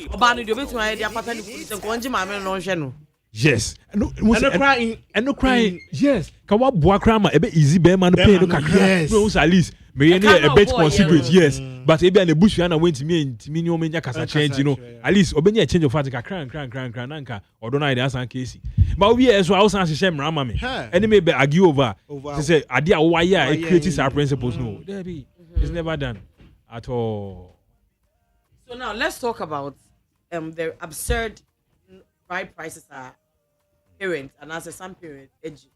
Obano, you bet my idea, Papa, and Conji, Mamma, no channel. Yes, and no crying. Yes, Kawa Boakrama, a bit easy bear man, pay no crack. Yes, at least Me a bit considerate, yes. But maybe an bush and went to me and me no menya kasa change, you know. At least obenya change of fatica cran anka or don't I answer Casey. But we as well as shame ramame. And may be argue over. They say idea why it creates our principles. No, there be. It's never done at all. So now let's talk about the absurd bride prices are parent and as a son parent edgy.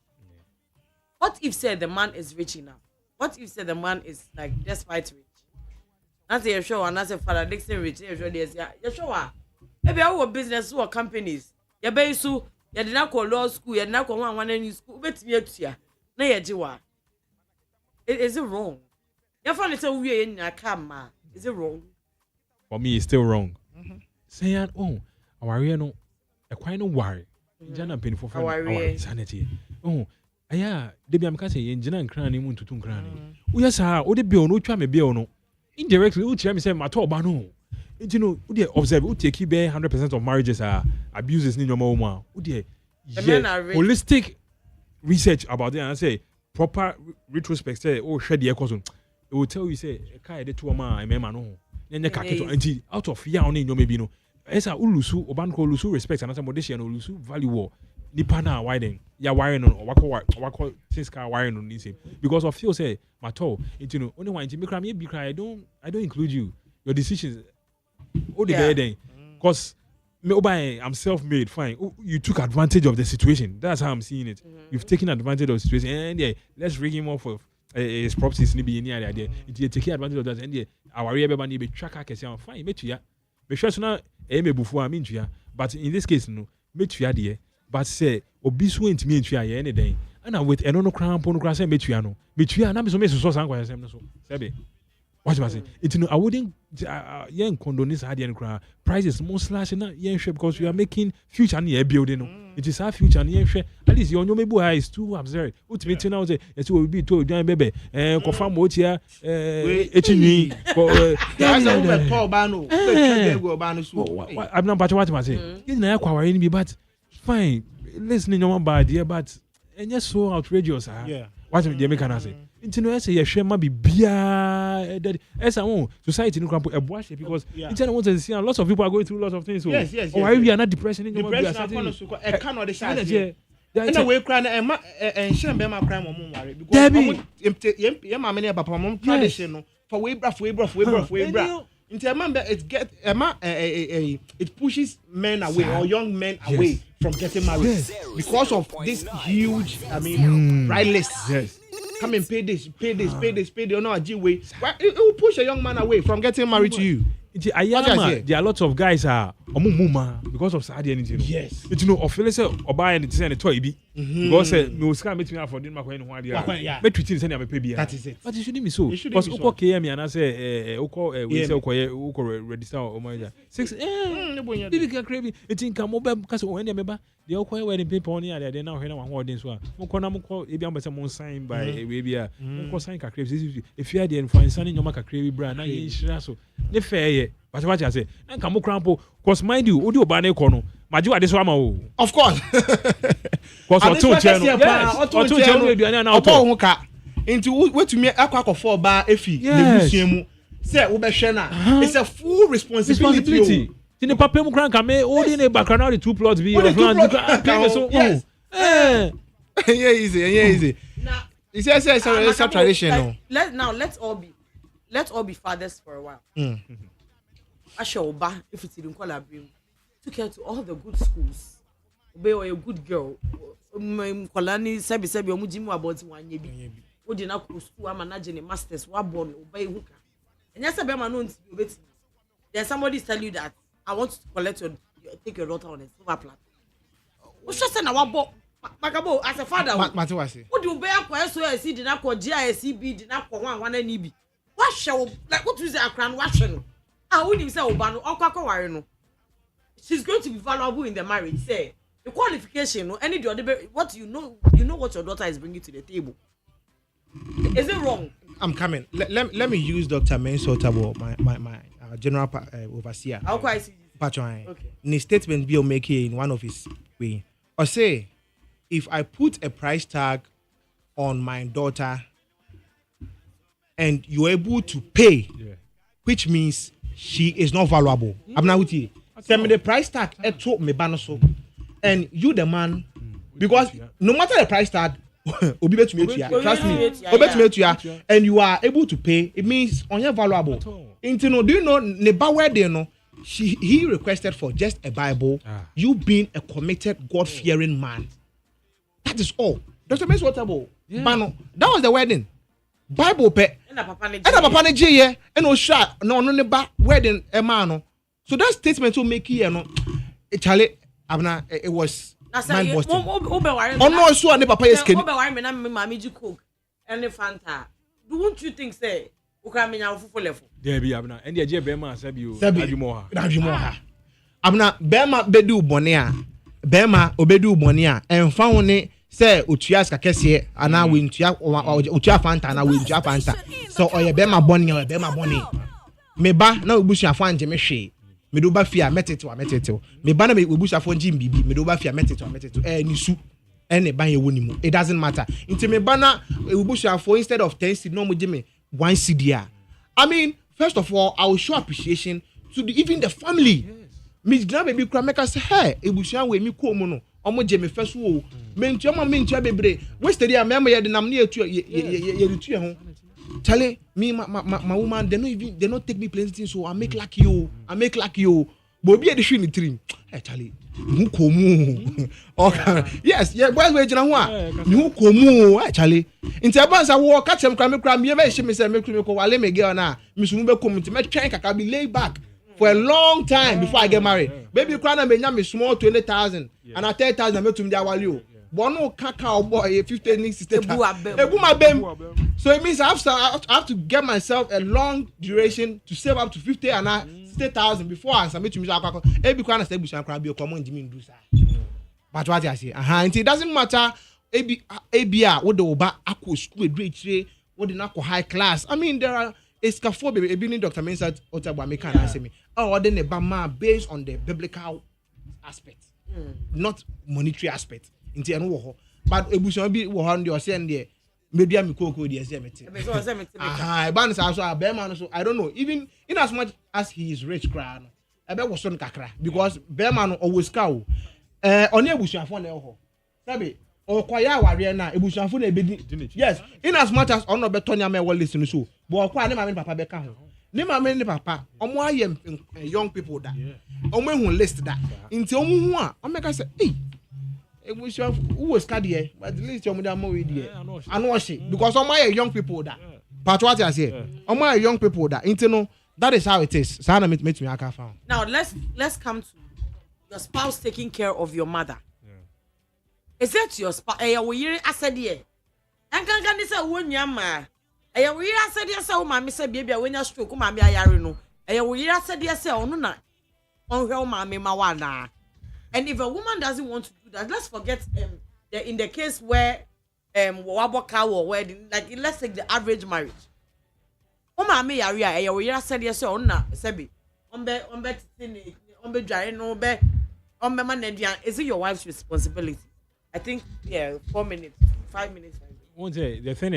What if say the man is rich enough? What if say the man is like despite rich? That's a show and that's a father Dixon rich. You show maybe our business or companies. You pay so you did not call law school. You did not call one new school. Bet me here. Na ye jiwa. Is it wrong? You find it so we in a camera. Is it wrong? For me, it's still wrong. Saying, oh, our no, a quite no worry. Jana penny for our sanity. Oh, yeah, they be am kase yen jina nkran ni mu tutu nkran ni. O yes ha, o de be ono twa me be ono. Indirectly, o tell me say matter ba no. You know, o dey observe, o take be 100% of marriages are abuses ni nyoma uma. O dey holistic research about it and say proper retrospect say oh share the equation. It will tell you say kai de to ma e mema no. Nyanya kaketo anti out of fear on nyoma bi no. Esa ulusu oban ko ulusu respect and some modesty and ulusu value war. Nipa na widen ya wiring on wako since car wiring on this because of feel say matter you know only one me cry me be cry I don't include you your decisions all the then because me I'm self-made fine you took advantage of the situation that's how I'm seeing it you've taken advantage of the situation and yeah let's rig him off of his properties ni be any idea you take advantage of that and yeah our area be tracker kesi am fine me tuya be sure so na e me bufu am tuya but in this case no me tuya there. But say obisu ntimi ntua ye ne den ana with eno no kran po no kran say metua no metua na me so san kwa yesem no so sebe what you say it no I wouldn't yen condone sa de kran prices more slash na yen hwe because you are making future na building no it is our future na yen hwe at least your nyomebu high is too absurd ultimately now say yes we be to join bebe kofa mo tia echinwi that's a woman Paul Bano go Bano so I'm not what you say you na kwa wari ni bi but fine, listening no bad yeah, but and just so outrageous. Yeah. What the American say? Into no say you share maybe beer that as our society no cramp a wash because into no want see a lot of people are going through lots of things. So yes. Why we are not depression in a cannot the and away crying and share be my crime on worry because yeah my many about mom tradition for way bruff. Into a man it pushes men away or young men away from getting married because of this huge right list. Yes. Come and pay this. Or no, way. It will push a young man away from getting married to you. There are lots of guys because of sad anything. Yes. You know, of say or buy and say a toy be because no scam meet me for dinner when one day. But treating send a baby. That is it. But it shouldn't be so. Because okay, me and I say we say register or my 6 did get craving. It in come over because when you remember the okay wedding people on here they now here one holding so. Moko ebi am some sign by baby moko sign ka crave if you are the influence signing your mark crave brand na you so. Ne fair but what I say and come crampo cause mind you odi oba na iko maju ade so ama o of course cause oto channel oto channel eduane na auto ho ka into wetumi akwa for ba efi na busua mu say wo be hwe na it's a full responsibility tini papa mu kran ka me odi na background the 2 plots be of land so yeah easy now it's a tradition let's all be fathers for a while. Ashoba, if it's in Colabrim, took her to all the good schools. Obey or a good girl. Kolani Sabi Mujimu about 1 year. Who did not go school, I'm managing a master's, what born, obey hooker. And yes, I bear known to there's somebody tell you that I want to collect take your daughter on a silver platter. What's just an our Magabo as a father? What do you bear for SOSC did not call GISCB did not call one and EB? What shall like what is a crown washing? I wouldn't say Obano or Kakawari. She's going to be valuable in the marriage. Say the qualification, any what you know what your daughter is bringing to the table. Is it wrong? I'm coming. Let me use Dr. Mensotabo, my general overseer. How quite see Patron. Okay. In a statement Bill making in one of his way. Or say, if I put a price tag on my daughter and you're able to pay, which means she is not valuable. I'm not with you. Tell me the price tag at top me banoso, and you the man, because no matter the price tag, trust me, and you are able to pay. It means on your valuable. Do you know neba wedding no? He requested for just a Bible. You being a committed, God-fearing man. That is all. Dr. Men's Waterbowl. That was the wedding. Bible pe. And papa ne and no shot no neba wedding a man. So that statement will make you no. Charlie, Abna, it was mind-busting. Oh no, so ne papa is skinny. And Fanta. Don't you think say? There be Abna, and the Bema said you Abna Bema bedu bonia, Bema obedu bonia, and found it say Uchias Kakesi, and I win Ucha Fanta, and I win Ucha Fanta. So or Bema Bonia or Bema Boni. Meba no bush a fan Jimmy. Meduba Fia met it to a metito. Mebana me bush a phone Jim Bibi, Meduba Fia met it to a metito, and you and a bang wunimu. It doesn't matter. Into Mebana, bush a for instead of 10 no Jimmy. One CDR. I mean, first of all, I will show appreciation to even the family. Miss Grab baby Krameka say, hey, Ebushan we me komono. Omo Jemmy first wo. Menchama bebre. West the remember ya the nam near to ye home. Charlie, me my woman, they not take me plenty, so I make like you. Bobby at the shooting tree. Hey Charlie. Nukomu. Okay. Yes, yeah, boys wage na ho. Nukomu actually. Inti abans I walk catch them cram me be me say make me ko wale me girl na. Me so be come me train kaka be lay back for a long time before I get married. Baby cry na me nya me small 20,000 and at 10,000 me to me wale o. But no kaka boy 50 60. Ebu my bem. So it means I have to get myself a long duration to save up to 50 and 60,000 before I submit to me. Every kind say Bushan can be a common Jimmy do but what I say, it doesn't matter. ABR what the Oba Aqua school great what the Nako high class. I mean, there are a scaffold being Dr. Mensah Otabameka and say me, oh, then a Bama based on the biblical aspect, not monetary aspect. But Bushan be 100 or send there. Maybe I'm cocoa the SMT. I don't know. Even in as much as he is rich, crown. I bet was son kakra because Bearman always cow. On your bush phone, Sabi or Kwaya warrior now, a bush phone. Yes, in as much as honor Betonia may well listen to. But quite a man, Papa Becca. Name a man, Papa, or more young people that. Or men who list that. Into one, I make us say, hey. Who was cardiac, but at least your mother more idiot. I know she because all my young people that. But what I say, all my young people that internal. That is how it is. Sana meet me I can't found. Now let's come to your spouse taking care of your mother. Is that your spouse? We said yeah. And can say one yama. We said yes. Oh, mommy said baby when you stroke, mommy I know. We said yes. Oh no na. On her mommy mawana. And if a woman doesn't want to do that, let's forget in the case where wabaka or wedding, like let's take the average marriage. Oma me yari we said yes or na sebi. Ombe dry no be man is it your wife's responsibility? I think 4 minutes, 5 minutes. The thing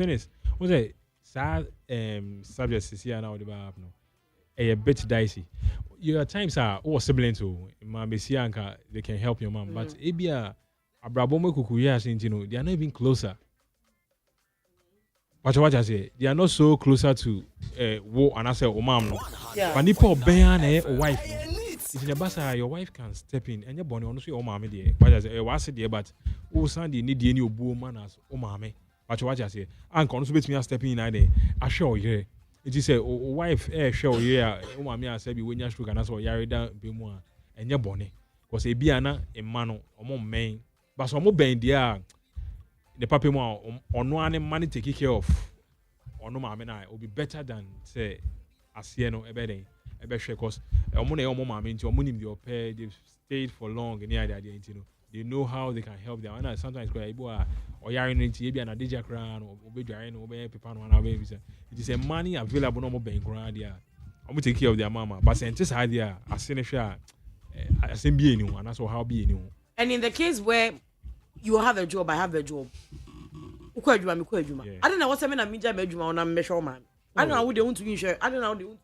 is, what's it? Sad subjects is here now the bar a bit dicey. Your times are all siblings to Mamma Sianka, they can help your mom. But Abia Abrabome Kukuya, they are not even closer. But what I say, they are not so closer to war and I say, oh, mom. But Nipo Bayan or wife. If in the basa, your wife can step in and your bonny honestly, oh, mammy, dear. But I say, I was there, but oh, Sandy need any boo manners, oh, mammy. But what I say, Uncle, also bet me a step in, I assure you. It is a wife show yeah, mammy, I said, when you're struck and I saw Yarida be more and your bonny. Because a biana, a mano, or more main, but some more bend the papi mo on one money take care of or no mammy will be better than say Asieno ebede ebeshe cause omone your mama into your money your pair they've stayed for long in the idea they know how they can help them and sometimes or yarin into maybe an adija crown or be drying or be paper no baby it is a money available no more bank ground there I'm take care of their mama but scientists idea as senior as be new and that's how be new. And in the case where you have a job, I have a job. Uko adwuma me ko adwuma. Ade na wo se me na meja me adwuma na me hwe man. Ade na wo de won to hwe. Ade na wo de won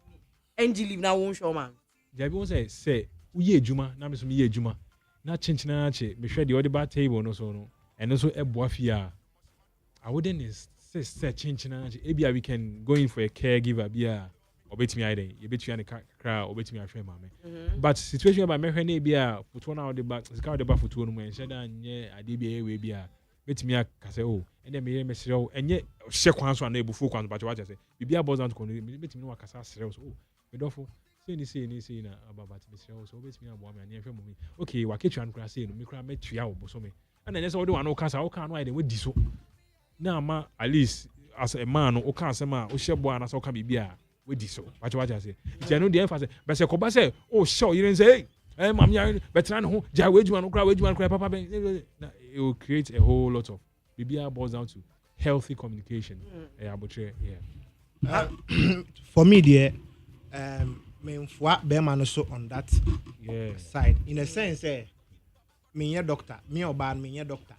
NG leave na won hwe man. Jabi won say uye adwuma na me so me ye adwuma. Na chenchina ache me hwe de odi ba table no so no. Eno so eboa fia. I wouldn't say chenchina ache. Ebia we can go in for a caregiver bia. Obetimi ide you bet you an kra obetimi ahwe mame but situation about me hwe na bia foto na odi ba sika odi ba foto no mu enhye da nye ade bia we bia betimi aka say oh ene me me sere enye hye kwan so na ebufu kwan so ba che say bibia boss down to kono betimi no akasa sere so oh me dofo say ni na ababa ti sere so betimi abo me ane hwe mu okay wa ketwa no kra say no me kra me tua obo so me ana enye say odi wa no kasa o kan no ide we di so na ma at least as a man no o kan asema o hye bo ana so ka bibia we di so what I say it's no the emphasis but say koba say oh sure you didn't say hey mam ya better no ja we juma no kra papa ben it will create a whole lot of bibia boils down to healthy communication for me there me mfwa be man so on that side in a sense me your doctor me oba me your doctor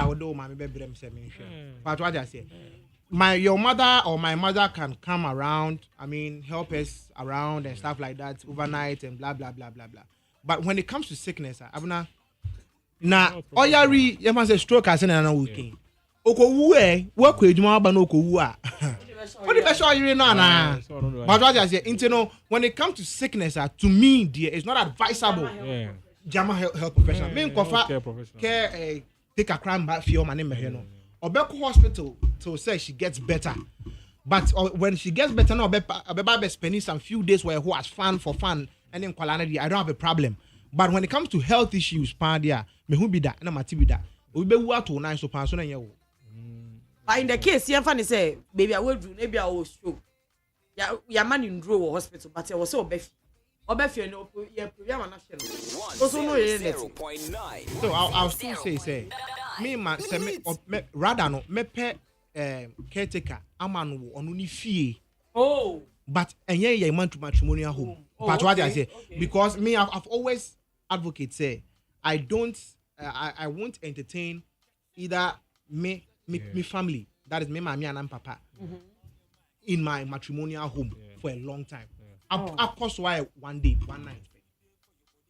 we do ma me be brem say me hwe what I say your mother or my mother can come around, help us around and stuff like that overnight and blah blah blah blah blah. But when it comes to sickness, abuna na oyari you must say stroke as na weekend. Okowu wo kwa edwuma aba na okowu a. What the best you know na. But what I say, when it comes to sickness, to me dear, it's not advisable. Jama health professional. Me nkofa care take a crime back for your man me no. Obeko hospital to say she gets better, but when she gets better now, Obeba spending some few days where who has fun and then quality, I don't have a problem. But when it comes to health issues, pandia me who be that na mati be that. We be wa to nice so pan so na yewo. But in the case, you funny say, baby, I will do maybe I will stroke. Ya man in draw hospital, but I was so Obefi no ya program na share. Also no 0.9. So I'll still say me man say me rather no me pe caretaker amanu wo onu ni fie. Oh. But enye ye man to matrimonial home. But what I say because me I've always advocate say I won't entertain either me family, that is me mama and papa in my matrimonial home for a long time. Of course, why one night.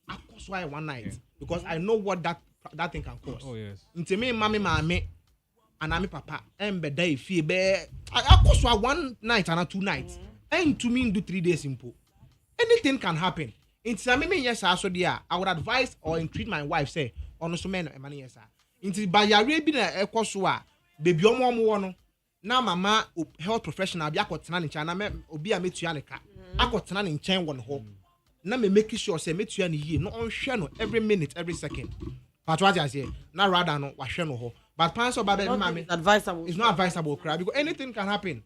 Of course, why one night? Because I know what that thing can cause. Oh yes. Into me, mommy, and I'm papa. And be day fee be. Of course, why one night and 2 nights. And to me, do 3 days simple. Anything can happen. Into me, yes, I would advise or entreat my wife say, "On so men, money yes, sir." Into by your baby na ekoswa, baby omo no. Now mama health professional be akotena ni chana me obi a metua ne ka. Akotena ne nchen won ho na me make sure say metua ne yie no onhwe no every minute every second but what I say na rather no wahwe no ho but pan so babe mama it's not advisable cry because anything can happen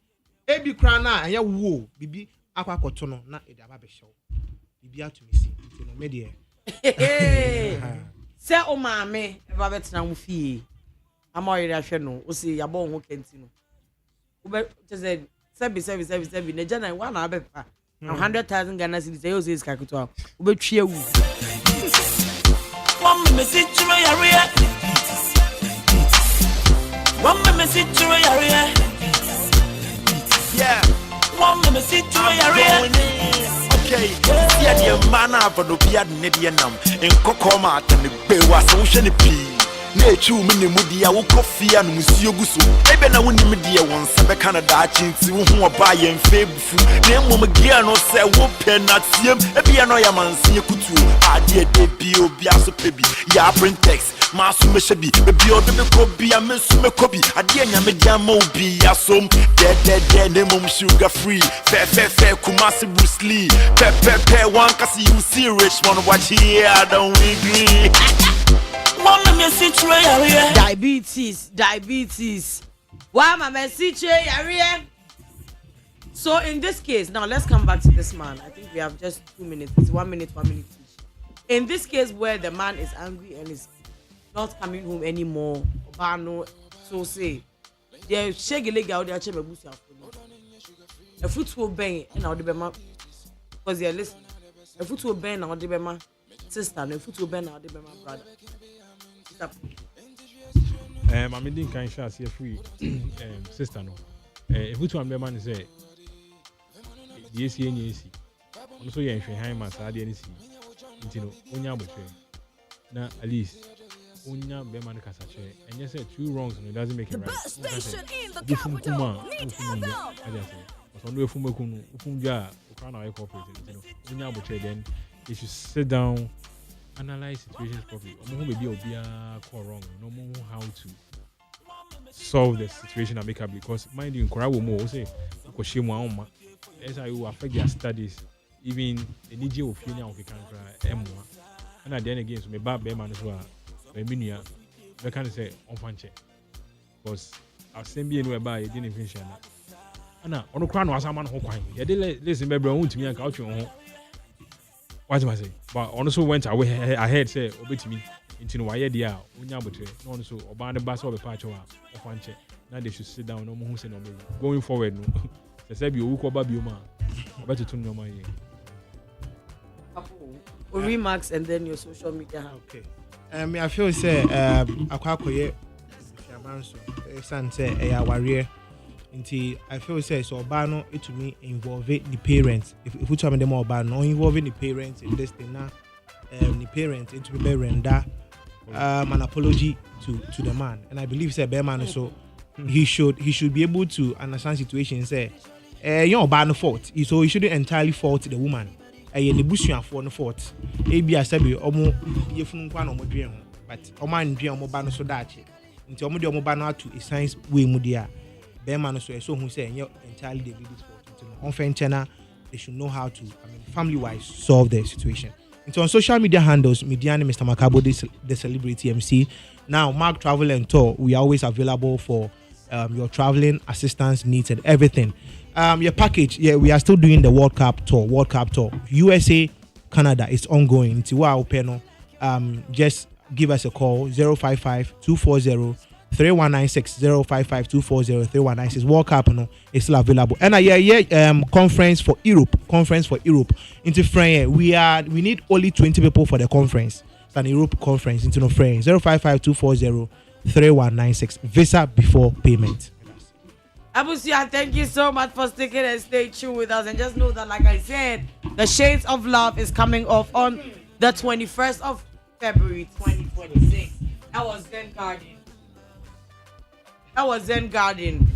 ebi cry na anya wo bibi akwakoto no na e da ba be show bibi atumi si no me de say o mama e ba betena wo fie amoyere ahwe no o si yabo ho kenti no ube just service na jana one na abepa 100,000 Ghana cedis you say is kakutwa ube twie wu one me sit to area one me sit to area yeah one me sit to area okay yeah the man of no bia ne de nam en kokoma atane bewa so hwe ne pi na echu mini mudi ya wo kofia no musio guso ebe na woni midi ya won sebe Canada achinti wo ho oba ye mfebufu na mmom gia no se wo penatiem ebi ya no ya mansie kutu ade de bi obi aso pebi ya printex maso meshebi bebi odo be ko bia mesu mekobi ade anya me dia ma obi asom de na mmom sugar free fe kumasi Bruce Lee pe one kasi you see rich man watch here I don't agree. Diabetes. Why mama area? So in this case, now let's come back to this man. I think we have just 2 minutes. It's 1 minute each. In this case where the man is angry and is not coming home anymore, Obano, so say, they shake a leg out there, a foot will bang and out the bema because they're listening. A foot will bang out the bema sister, and a foot will bang out the bema brother. I mean, didn't kind of see a free sister no. If we to man say, the AC and AC. Also, you're in Shahima, Sadi and AC. You know, Unya betray. Now, at least, Unya Beman Casache. And you said 2 wrongs and it doesn't make it right. The best station in the capital. Need FM. I just say, on the Fumakunu, Ufunja, Ukana, I cooperate. You know, Unya betray, then you should sit down, analyze situations properly. No maybe will be call wrong. No more how to solve the situation amicably. Because mind you, in Korea, we more say, Koshima, as I will affect their studies. Even the DJ of Union of Canada, M1, and at the end again, so my bad bear man as well. My minia, they can't say on fanche because I've seen being whereby you didn't finish that. And now, on the crown was a man who crying. You didn't listen, baby, I want to me and couch on home. What do I say? But also went away ahead, say, obey to me into why dia, Unyabutre, no, so, or band the bass of a patch of fanche. Now they should sit down, no more who say no, going forward. No, they said you will baby, man. I better turn your mind. Remarks and then your social media. Okay. I feel say akwakoye shamanso san say warrior until I feel say so bano it to me involving the parents. If we tell me them about no involving the parents in this thing now, the parents it to be render an apology to the man, and I believe say bear man so he should be able to understand situation say you know bad fault, so he shouldn't entirely fault the woman. The bushia for the fault. Abi asabi omo yefunu kwa no modwe ho, but omo ndwe omo ba no so dache. Nti omo de omo ba no ato a science way mu dia. Be man so so hu say entirely the lady's fault. Nti on fenchena they should know how to, family wise solve the situation. Nti on social media handles, Mediani Mr. Makabo the celebrity MC. Now Mark Travel and Tour, we are always available for your traveling assistance needs and everything. Your package, we are still doing the World Cup tour. USA, Canada, it's ongoing. Just give us a call 055-240-3196 055-240-3196. World Cup is still available. And conference for Europe. Into France, we need only 20 people for the conference. It's an Europe conference into France. 055-240-3196. Visa before payment. Abusia, thank you so much for sticking and stay tuned with us. And just know that, like I said, the Shades of Love is coming off on the 21st of February 2026. That was Zen Garden.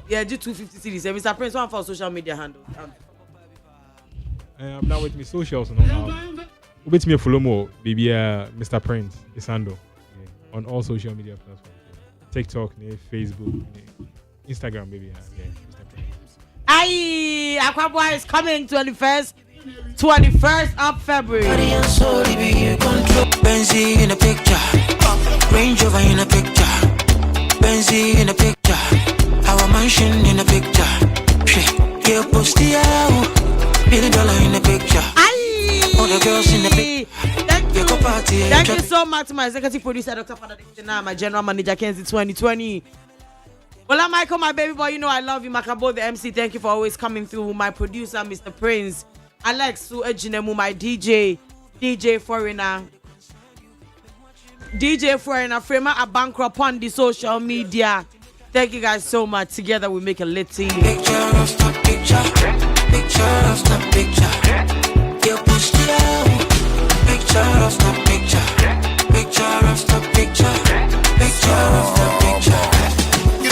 Yeah, do 250 cities. And Mr. Prince, one for social media handles. I'm now with me socials now. With me follow more, baby, Mr. Prince Isando, on all social media platforms. TikTok, Facebook, Instagram, baby. Mr. Prince. Aye, Aquaboy is coming 21st of February. Benzie in a picture, Range Rover in a picture, Benzie in a picture, our mansion in a picture. Yeah, post the $1 billion in a picture. All the girls in the picture. Thank you so much to my executive producer, Dr. Father, my general manager, Kenzie 2020. Well, I'm Michael, my baby boy. You know I love you, Makabo, the MC. Thank you for always coming through. My producer, Mr. Prince, Alex, Su Ejinemu, my DJ Foreigner, Framer, a bankrupt on the social media. Thank you guys so much. Together we make a lit team. Picture of the picture, picture of the picture. You push it out. Picture of the picture, picture of the picture, picture of the picture.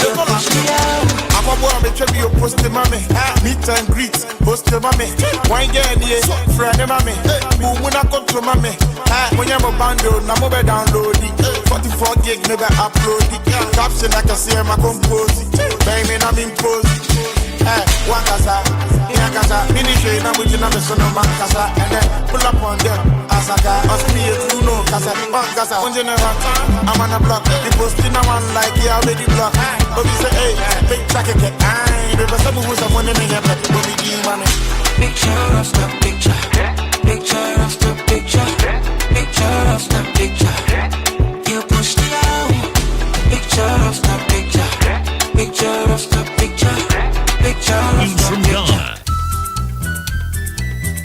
I'm a boy, I'm a tribute, post the mommy. Meet and greet, post the mommy. Wine get the friend, mommy. Who when I come to mommy? When I'm a bando, I'm over download it. 44 gig, never upload it. Caption, I can see my compose it. Baby, I'm impose it. One casa, mini train, I'm with another son of my casa. And then pull up on them. Asaka, us me, you know, casa, one casa, one general. I'm on a block. The post in a one like, yeah, already block. But we say, hey, big jacket,